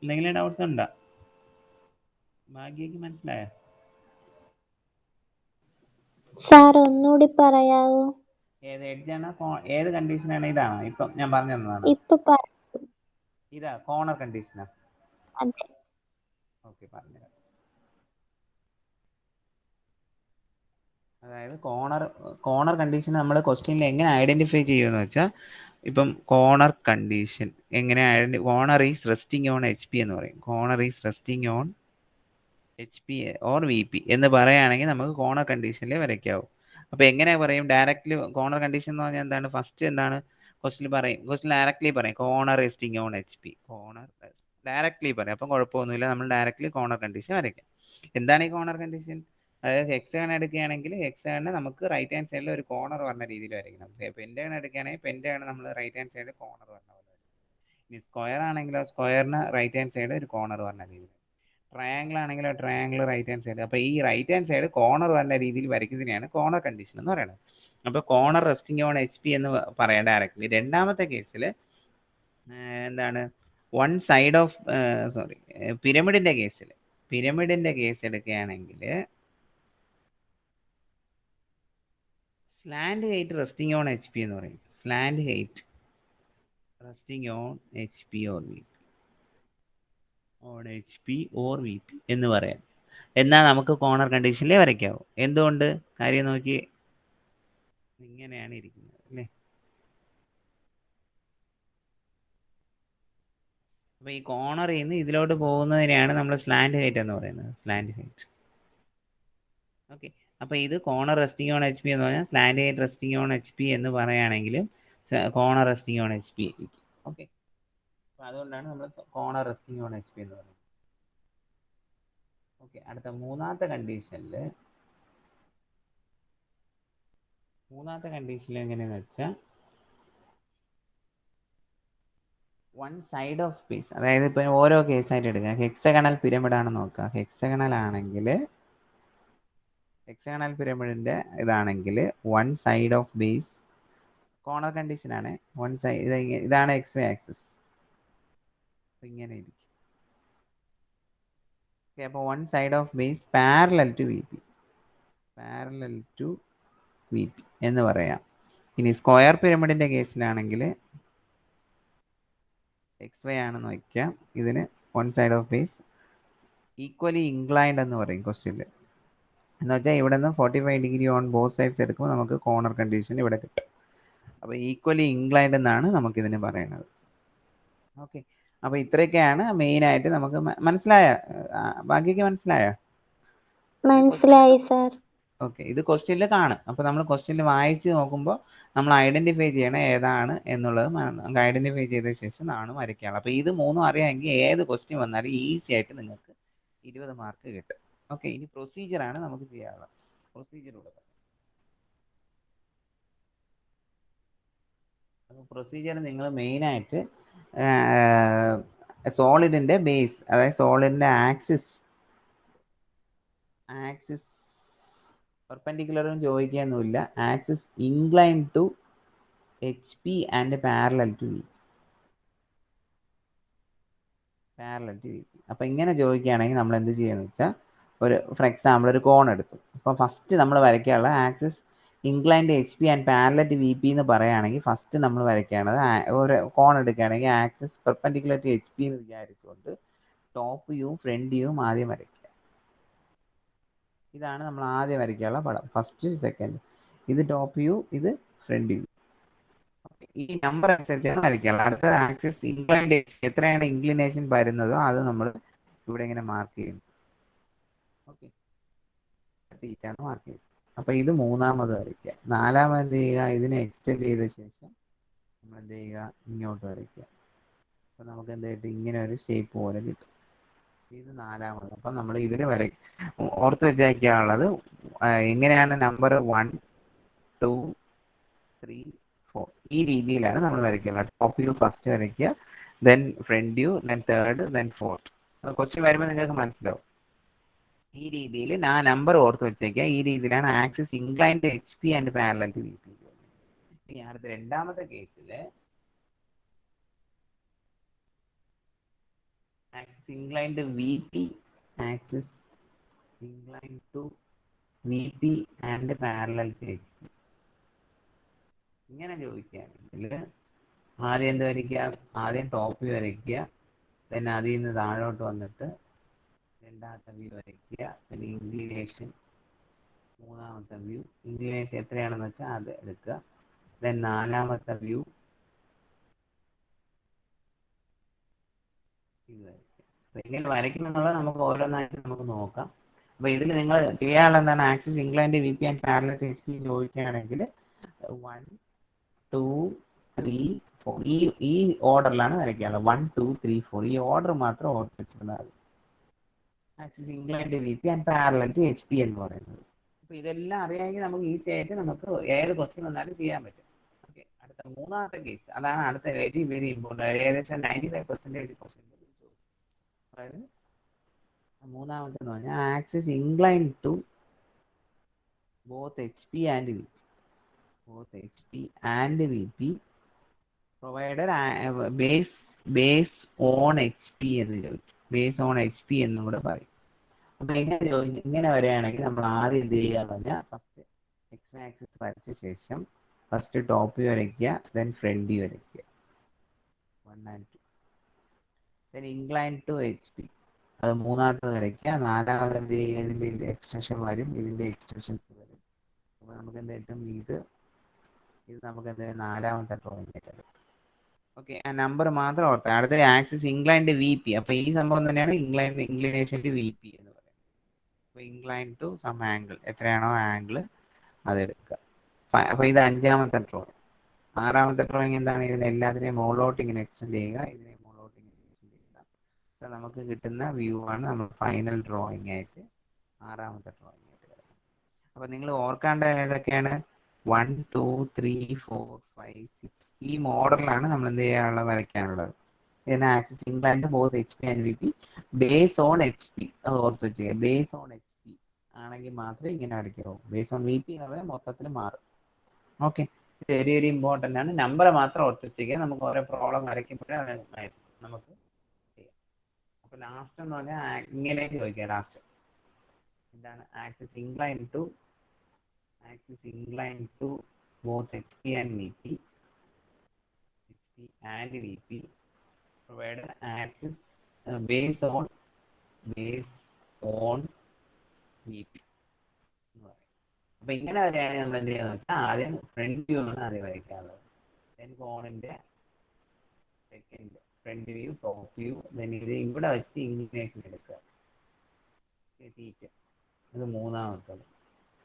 എന്തെങ്കിലും ഡൗട്ട്സ് ഉണ്ടോ? ഭാഗ്യക്ക് മനസ്സിലായോ? സാർ ഒന്നുകൂടി പറയാവോ? ഏത് എഡ്ജാണ്? ഏത് കണ്ടീഷനാണ്? ഇതാണോ ഇപ്പം ഞാൻ പറഞ്ഞു തന്നതാണ്? ഇതാ കോർണർ കണ്ടീഷനാ? അതെ. ഓക്കെ, പറഞ്ഞുതരാം. അതായത് കോർണർ കണ്ടീഷൻ നമ്മൾ ക്വസ്റ്റ്യനിൽ എങ്ങനെ ഐഡന്റിഫൈ ചെയ്യുമെന്ന് വെച്ചാൽ, ഇപ്പം കോർണർ കണ്ടീഷൻ എങ്ങനെ corner is resting on H P എന്ന് പറയും. Corner is resting on H P or V P എന്ന് പറയുകയാണെങ്കിൽ നമുക്ക് കോർണർ കണ്ടീഷനിൽ വരയ്ക്കാവൂ. അപ്പോൾ എങ്ങനെ പറയും? ഡയറക്റ്റ്ലി കോർണർ കണ്ടീഷൻ എന്ന് പറഞ്ഞാൽ എന്താണ്? ഫസ്റ്റ് എന്താണ് ക്വസ്റ്റ്യൻ ഡയറക്റ്റ്ലി പറയും corner resting on H P. Corner directly പറയും. അപ്പം കുഴപ്പമൊന്നുമില്ല, നമ്മൾ ഡയറക്റ്റ്ലി കോർണർ കണ്ടീഷൻ വരയ്ക്കാം. എന്താണ് ഈ കോർണർ കണ്ടീഷൻ? അതായത് ഹെക്സഗൺ എടുക്കുകയാണെങ്കിൽ ഹെക്സഗണിന് നമുക്ക് റൈറ്റ് ഹാൻഡ് സൈഡിൽ ഒരു കോർണർ വരുന്ന രീതിയിൽ വരയ്ക്കണം. പെൻറ്റഗൺ എടുക്കുകയാണെങ്കിൽ പെൻറ്റഗൺ നമ്മൾ റൈറ്റ് ഹാൻഡ് സൈഡിൽ കോർണർ വരുന്ന പോലെ വരയ്ക്കണം. ഇനി സ്ക്വയർ ആണെങ്കിലോ സ്ക്വയറിന് റൈറ്റ് ഹാൻഡ് സൈഡ് ഒരു കോർണർ വരുന്ന രീതിയിൽ, ട്രയാങ്കിൾ ആണെങ്കിലോ ട്രയാങ്കിൾ റൈറ്റ് ഹാൻഡ് സൈഡ്. അപ്പോൾ ഈ റൈറ്റ് ഹാൻഡ് സൈഡ് കോർണർ വരുന്ന രീതിയിൽ വരയ്ക്കുന്നതിനെയാണ് കോർണർ കണ്ടീഷൻ എന്ന് പറയുന്നത്. അപ്പോൾ corner resting on H P എന്ന് പറയാം ഡയറക്റ്റ്ലി. രണ്ടാമത്തെ കേസിൽ എന്താണ്, വൺ സൈഡ് ഓഫ് പിരമിഡിൻ്റെ കേസ് എടുക്കുകയാണെങ്കിൽ slant height resting on H P എന്ന് പറയും. Slant height resting on H P or V P എന്ന് പറയാം. എന്നാൽ നമുക്ക് കോർണർ കണ്ടീഷനിലേ വരയ്ക്കാവൂ. എന്തുകൊണ്ട്? കാര്യം നോക്കി, ഇങ്ങനെയാണ് ഇരിക്കുന്നത് അല്ലേ. അപ്പോൾ ഈ കോർണറിൽ നിന്ന് ഇതിലോട്ട് പോകുന്നതിനെയാണ് നമ്മൾ സ്ലാൻഡ് ഹൈറ്റ് എന്ന് പറയുന്നത്. Slant height. ഓക്കെ. അപ്പോൾ ഇത് corner resting on H P എന്ന് പറഞ്ഞാൽ slant height resting on H P എന്ന് പറയുകയാണെങ്കിലും corner resting on H P ആയിരിക്കും. ഓക്കെ. അപ്പോൾ അതുകൊണ്ടാണ് നമ്മൾ corner resting on H P എന്ന് പറയുന്നത്. ഓക്കെ. അടുത്ത മൂന്നാമത്തെ കണ്ടീഷനിൽ എങ്ങനെയാണെന്ന് വെച്ചാൽ വൺ സൈഡ് ഓഫ് സ്പേസ്, അതായത് ഇപ്പോൾ ഓരോ കേസായിട്ട് എടുക്കുക. ഹെക്സഗണൽ പിരമിഡ് ആണെന്ന് നോക്കുക. ഹെക്സഗണൽ പിരമിഡിൻ്റെ ഇതാണെങ്കിൽ one side of base corner കണ്ടീഷനാണ്. വൺ സൈഡ് ഇതാണ് എക്സ് വൈ ആക്സിസ്. ഇങ്ങനെ ഇരിക്കും. ഓക്കെ. അപ്പോൾ one side of base parallel to V P എന്ന് പറയാം. ഇനി സ്ക്വയർ പിരമിഡിൻ്റെ കേസിലാണെങ്കിൽ എക്സ് വൈ ആണെന്ന് വയ്ക്കാം. ഇതിന് one side of base equally inclined എന്ന് പറയും ക്വസ്റ്റ്യനിൽ. എന്ന് വെച്ചാൽ ഇവിടെ നിന്ന് 45 ഡിഗ്രി ഓൺ ബോത്ത് സൈഡ്സ് എടുക്കുമ്പോൾ നമുക്ക് കോർണർ കണ്ടീഷൻ ഇവിടെ കിട്ടും. അപ്പോൾ ഈക്വലി ഇൻക്ലൈൻഡ് എന്നാണ് നമുക്കിതിന് പറയുന്നത്. ഓക്കെ. അപ്പോൾ ഇത്രയൊക്കെയാണ് മെയിനായിട്ട് നമുക്ക് മനസ്സിലായ. ബാക്കിയൊക്കെ മനസ്സിലായോ? മനസ്സിലായി സാർ. ഓക്കെ. ഇത് ക്വസ്റ്റ്യനിൽ കാണും. അപ്പോൾ നമ്മൾ ക്വസ്റ്റ്യനിൽ വായിച്ച് നോക്കുമ്പോൾ നമ്മൾ ഐഡൻറ്റിഫൈ ചെയ്യണം ഏതാണ് എന്നുള്ളത്. നമുക്ക് ഐഡൻറ്റിഫൈ ചെയ്ത ശേഷം ആണ് വരയ്ക്കാനുള്ളത്. അപ്പോൾ ഇത് മൂന്നും അറിയാമെങ്കിൽ ഏത് ക്വസ്റ്റ്യൻ വന്നാലും ഈസി ആയിട്ട് നിങ്ങൾക്ക് 20 മാർക്ക് കിട്ടും. ഓക്കെ. ഇനി പ്രൊസീജിയറാണ് നമുക്ക് ചെയ്യാനുള്ളത്. പ്രൊസീജിയറൂടെ അപ്പോൾ പ്രൊസീജിയർ നിങ്ങൾ മെയിനായിട്ട് സോളിഡിൻ്റെ ബേസ്, അതായത് സോളിഡിൻ്റെ ആക്സിസ് പെർപെൻഡിക്കുലറും ചോദിക്കാനൊന്നുമില്ല. Axis incline to H P and parallel to V P. അപ്പോൾ ഇങ്ങനെ ചോദിക്കുകയാണെങ്കിൽ നമ്മൾ എന്ത് ചെയ്യുമെന്ന് വെച്ചാൽ, ഫോർ എക്സാമ്പിൾ ഒരു കോൺ എടുത്തു. അപ്പോൾ ഫസ്റ്റ് നമ്മൾ വരയ്ക്കാനുള്ള axis incline to H P and parallel to V P എന്ന് പറയുകയാണെങ്കിൽ ഫസ്റ്റ് നമ്മൾ വരയ്ക്കേണ്ടത് ഒരു കോൺ എടുക്കുകയാണെങ്കിൽ axis perpendicular to H P എന്ന് വിചാരിച്ചുകൊണ്ട് ടോപ്പ് വ്യൂവും ഫ്രണ്ട് വ്യൂവും ആദ്യം വരയ്ക്കുക. ഇതാണ് നമ്മൾ ആദ്യം വരയ്ക്കാനുള്ള പടം. First, second. ഇത് ടോപ്പ് വ്യൂ, ഇത് ഫ്രണ്ട് വ്യൂ. ഈ നമ്പർ അനുസരിച്ചാണ് വരയ്ക്കാനുള്ളത്. അടുത്ത ആക്സിസ് ഇൻക്ലൈൻഡ് എത്രയാണ് ഇൻക്ലിനേഷൻ വരുന്നതോ അത് നമ്മൾ ഇവിടെ ഇങ്ങനെ മാർക്ക് ചെയ്യുന്നു. ഓക്കെ. തീറ്റാന്ന് മാർക്ക് ചെയ്യും. അപ്പോൾ ഇത് മൂന്നാമത് വരയ്ക്കുക. നാലാമത് എന്ത് ചെയ്യുക, ഇതിനെ എക്സ്റ്റെൻഡ് ചെയ്ത ശേഷം നമ്മൾ എന്ത് ചെയ്യുക, ഇങ്ങോട്ട് വരയ്ക്കുക. അപ്പോൾ നമുക്ക് എന്ത് കിട്ടും, ഇങ്ങനെ ഒരു ഷേപ്പ് പോലെ കിട്ടും. ഇത് നാലാമത്. അപ്പം നമ്മൾ ഇതിൽ ഓർത്ത് വെച്ചേക്കാനുള്ളത് എങ്ങനെയാണ് നമ്പർ 1, 2, 3, 4 ഈ രീതിയിലാണ് നമ്മൾ വരയ്ക്കുന്നത്. ടോപ്പ് വ്യൂ ഫസ്റ്റ് വരയ്ക്കുക, then front view, then third, then fourth. Question വരുമ്പോൾ നിങ്ങൾക്ക് മനസ്സിലാവും. ഈ രീതിയിൽ ഞാൻ നമ്പർ ഓർത്ത് വെച്ചേക്കുക. ഈ രീതിയിലാണ് axis incline to H P and parallel to V P. ഇനി അടുത്ത രണ്ടാമത്തെ കേസിൽ axis incline to V P and parallel to H P. ഇങ്ങനെ ചോദിക്കുകയാണെങ്കിൽ ആദ്യം എന്ത് വരയ്ക്കുക, ആദ്യം ടോപ്പ് വ്യൂ വരയ്ക്കുക, പിന്നെ അതിൽ നിന്ന് താഴോട്ട് വന്നിട്ട് രണ്ടാമത്തെ വ്യൂ വരയ്ക്കുക, പിന്നെ ഇൻക്ലിനേഷൻ മൂന്നാമത്തെ വ്യൂ. ഇൻക്ലിനേഷൻ എത്രയാണെന്ന് വെച്ചാൽ അത് എടുക്കുക. ദെൻ നാലാമത്തെ വ്യൂ ഇത് വരയ്ക്കുക. അപ്പോൾ ഇങ്ങനെ വരയ്ക്കുമെന്നുള്ളത് നമുക്ക് ഓരോന്നായിട്ട് നമുക്ക് നോക്കാം. അപ്പോൾ ഇതിൽ നിങ്ങൾ ചെയ്യാനുള്ള എന്താണ്, axis inclined V P and parallel to H P ചോദിക്കുകയാണെങ്കിൽ 1, 2, 3, 4 ഈ ഓർഡറിലാണ് വരയ്ക്കാനുള്ളത്. 1, 2, 3, 4 ഈ ഓർഡർ മാത്രം ഓർത്ത് വെച്ചിരുന്നാൽ മതി. Axis inclined to V P and parallel to H P എന്ന് പറയുന്നത്. അപ്പോൾ ഇതെല്ലാം അറിയാമെങ്കിൽ നമുക്ക് ഈസി ആയിട്ട് നമുക്ക് ഏത് ക്വസ്റ്റ്യൻ വന്നാലും ചെയ്യാൻ പറ്റും. ഓക്കെ. അടുത്ത മൂന്നാമത്തെ കേസ്, അതാണ് അടുത്ത വെരി വെരി ഇമ്പോർട്ടൻറ്റ്. ഏകദേശം 95% അതായത് മൂന്നാമത്തെ എന്ന് പറഞ്ഞാൽ axis incline to both H P and V P. Both H P and V P provided base on H P എന്ന് ചോദിച്ചു. ബേസ് ഓൺ എച്ച് പി എന്നും കൂടെ പറയും. അപ്പൊ ഇങ്ങനെ വരികയാണെങ്കിൽ നമ്മൾ ആദ്യം എന്ത് ചെയ്യുക എന്ന് പറഞ്ഞാൽ ഫസ്റ്റ് എക്സ് ആക്സിസ് വരച്ച ശേഷം ഫസ്റ്റ് ടോപ്പ് വ്യൂ വരയ്ക്കുക, ദെൻ ഫ്രണ്ട് വ്യൂ വരയ്ക്കുക, 1 and 2. Then incline to H P അത് മൂന്നാമത്തത് വരയ്ക്കുക. നാലാമത് എന്ത് ചെയ്യുക, ഇതിൻ്റെ എക്സ്റ്റൻഷൻ വരും, ഇതിൻ്റെ എക്സ്റ്റൻഷൻസ് വരും. അപ്പോൾ നമുക്ക് എന്ത് കിട്ടും, ഇത് നമുക്ക് എന്ത് നാലാമത്തെ ഡ്രോയിങ് ആയിട്ട്. ഓക്കെ, ആ നമ്പർ മാത്രം ഓർത്താൽ. അടുത്ത ആക്സിസ് ഇൻക്ലൈൻഡ് വി പി. അപ്പോൾ ഈ സംഭവം തന്നെയാണ് ഇൻക്ലിനേഷൻ ടു വി പി എന്ന് പറയുന്നത്. അപ്പോൾ ഇൻക്ലൈൻ ടു സം ആംഗിൾ, എത്രയാണോ ആംഗിൾ അതെടുക്കുക. അപ്പോൾ ഇത് അഞ്ചാമത്തെ ഡ്രോയിങ്. ആറാമത്തെ ഡ്രോയിങ് എന്താണ്, ഇതിനെല്ലാത്തിനെയും മുകളിലോട്ട് ഇങ്ങനെ എക്സ്റ്റെൻഡ് ചെയ്യുക, ഇതിനെ മുകളിലോട്ട് ഇങ്ങനെ എക്സ്റ്റെൻഡ് ചെയ്യുക. സോ നമുക്ക് കിട്ടുന്ന വ്യൂ ആണ് നമ്മൾ ഫൈനൽ ഡ്രോയിങ് ആയിട്ട് ആറാമത്തെ ഡ്രോയിങ് ആയിട്ട് കിടക്കുന്നത്. അപ്പോൾ നിങ്ങൾ ഓർക്കേണ്ട ഏതൊക്കെയാണ്, 1 2 3 4 5 6 ഈ മോഡലിലാണ് നമ്മൾ എന്ത് ചെയ്യാനുള്ളത്, വരയ്ക്കാനുള്ളത്. ഇതിന് axis inclined both H P and V P base on H P. അത് ഓർത്ത് വെക്കുക, ബേസ് ഓൺ എച്ച് പി ആണെങ്കിൽ മാത്രമേ ഇങ്ങനെ വരയ്ക്കാവൂ. ബേസ് ഓൺ വി പി എന്ന് പറഞ്ഞാൽ മൊത്തത്തിൽ മാറും. ഓക്കെ, ഇത് വെരി വെരി ഇമ്പോർട്ടൻ്റ് ആണ്. നമ്പർ മാത്രം ഓർത്ത് വെച്ചിരിക്കുക. നമുക്ക് ഓരോ പ്രോബ്ലം വരയ്ക്കുമ്പോഴേ നമുക്ക് ചെയ്യാം. അപ്പോൾ ലാസ്റ്റ് എന്ന് പറഞ്ഞാൽ ഇങ്ങനെയൊക്കെ ചോദിക്കുക. ലാസ്റ്റ് എന്താണ്, axis incline to both HP and VP. HP and VP provide axis based on VP. അപ്പൊ ഇങ്ങനെ വരെയാണ് നമ്മൾ എന്ത് ചെയ്യുന്നത് വെച്ചാൽ ആദ്യം ഫ്രണ്ട് വ്യൂ ആണ് ആദ്യം വരയ്ക്കാനുള്ളത്. ദെൻ കോണിന്റെ second front view, top view, then ഇത് ഇവിടെ വെച്ച് ഇൻക്ലിനേഷൻ എടുക്കുക, ഇത് മൂന്നാമത്തത്.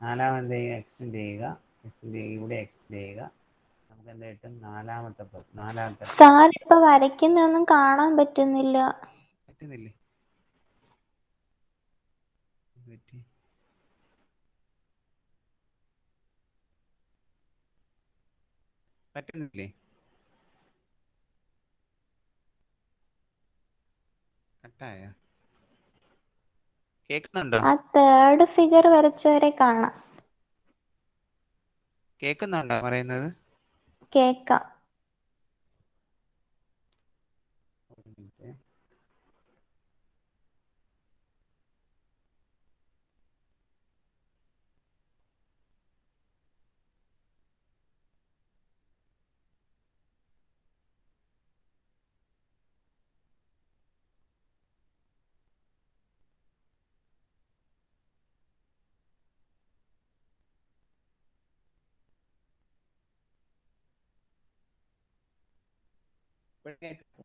നാലാമത്തെ എക്സ്റ്റെൻഡ് ചെയ്യുക, ഇവിടെ എക്സ്റ്റെൻഡ് ചെയ്യുക. നമുക്ക് എന്താ കിട്ടും, നാലാമത്തെ സാർ ഇപ്പൊ വരയ്ക്കുന്നൊന്നും കാണാൻ പറ്റുന്നില്ല. പറ്റുന്നില്ലേ, പറ്റുന്നില്ലേ, കട്ടായ കേൾക്കുന്നുണ്ടോ? ആ തേർഡ് ഫിഗർ വരച്ചവരെ കാണാം. കേൾക്കുന്നുണ്ടോ പറയുന്നത്? കേക്കാം.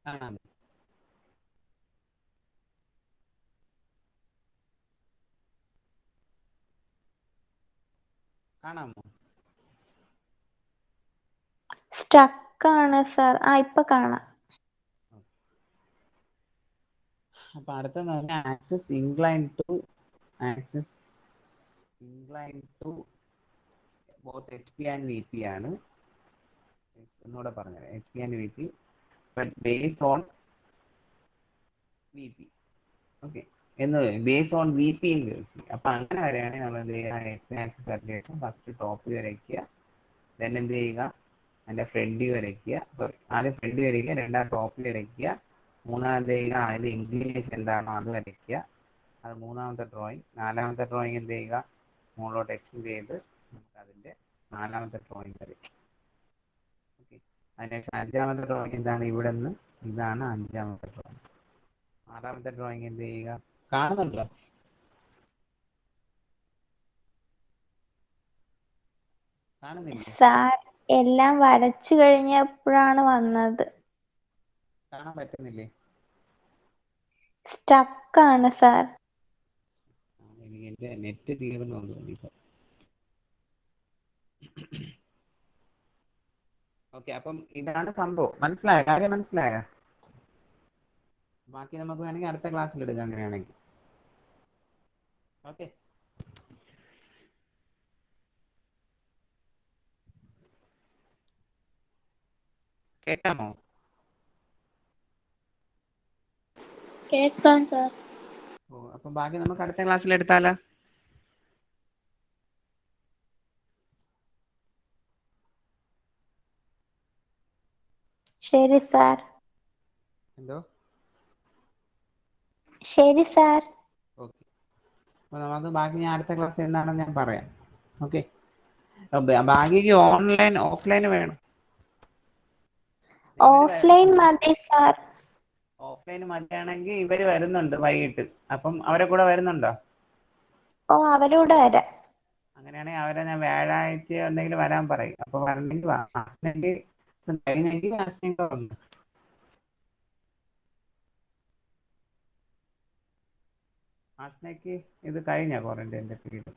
കാണാം. കാണാമോ? സ്റ്റക്കാണ് സാർ. ഇപ്പൊ കാണാം. അപ്പൊ അടുത്തെന്ന് പറഞ്ഞാൽ axis incline to both H P and V P ആണ്. ഒന്നുകൂടെ പറഞ്ഞത്, H P and V P but base on V P. Okay, എന്ന് ബേസ് ഓൺ വി പി എന്ന് ചോദിച്ചു. അപ്പൊ അങ്ങനെ വരികയാണെങ്കിൽ നമ്മൾ എന്ത് ചെയ്യുക, എക്സ് ആക്സിസ് വരയ്ക്കാൻ ഫസ്റ്റ് ടോപ്പ് വരയ്ക്കുക, ദെൻ എന്ത് ചെയ്യുക, അതിന്റെ ഫ്രണ്ട് വരയ്ക്കുക. സോറി, ആദ്യം ഫ്രണ്ട് വരയ്ക്കുക, രണ്ടാം ടോപ്പിൽ വരയ്ക്കുക, മൂന്നാമത് ചെയ്യുക അതിന്റെ ഇൻക്ലിനേഷൻ എന്താണോ അത് വരയ്ക്കുക. അത് മൂന്നാമത്തെ ഡ്രോയിങ്. നാലാമത്തെ ഡ്രോയിങ് എന്ത് ചെയ്യുക, മുകളിലോട്ട് എക്സ്റ്റെൻഡ് ചെയ്ത് നമുക്ക് അതിന്റെ നാലാമത്തെ ഡ്രോയിങ് വരയ്ക്കും. ഓക്കെ, അതിനുശേഷം അഞ്ചാമത്തെ ഡ്രോയിങ് എന്താണ്, ഇവിടെ നിന്ന് ഇതാണ് അഞ്ചാമത്തെ ഡ്രോയിങ്. ആറാമത്തെ ഡ്രോയിങ് എന്ത് ചെയ്യുക, കാണുന്നുണ്ടോ? കാണുന്നില്ലേ? സാർ എല്ലാം വരച്ചു കഴിഞ്ഞപ്പോഴാണ് വന്നത്. കാണാൻ പറ്റുന്നില്ലേ? സ്റ്റക്കാണ് സാർ. എനിക്ക് എന്റെ നെറ്റ് തീർന്നു തോന്നി. ഓക്കെ, അപ്പം ഇതാണ് സംഭവം. മനസ്സിലായ കാര്യം? മനസ്സിലായ? ബാക്കി നമുക്ക് വേണമെങ്കിൽ അടുത്ത ക്ലാസ്സിൽ എടുക്കാം അങ്ങനെയാണെങ്കിൽ. ഓക്കെ. കേൾക്കാമോ? കേൾക്കാം സാർ. ഓ, അപ്പം ബാക്കി നമുക്ക് അടുത്ത ക്ലാസ്സിൽ എടുത്താലോ? ശരി സാർ. എന്തോ? ശരി സാർ. ഓക്കെ, അപ്പോൾ നമുക്ക് ബാക്കി ഞാൻ അടുത്ത ക്ലാസ് എന്താണെന്ന് ഞാൻ പറയാം. ഓക്കെ, ബാക്കിക്ക് ഓൺലൈൻ ഓഫ്ലൈൻ വേണം. ഓഫ്ലൈൻ മതി സാർ. ഓഫ്ലൈൻ മതിയാണെങ്കിൽ ഇവർ വരുന്നുണ്ട് വൈകിട്ട്, അപ്പം അവരെ കൂടെ വരുന്നുണ്ടോ? ഓ, അവരൂടെ വരാം. അങ്ങനെയാണെങ്കിൽ അവരെ ഞാൻ വ്യാഴാഴ്ച എന്തെങ്കിലും വരാൻ പറയും. അപ്പോൾ വരണമെങ്കിൽ കഴിഞ്ഞെങ്കിൽ വന്നു. ആഷ്നയ്ക്ക് ഇത് കഴിഞ്ഞ ക്വാറന്റൈൻ്റെ പീരീഡ്?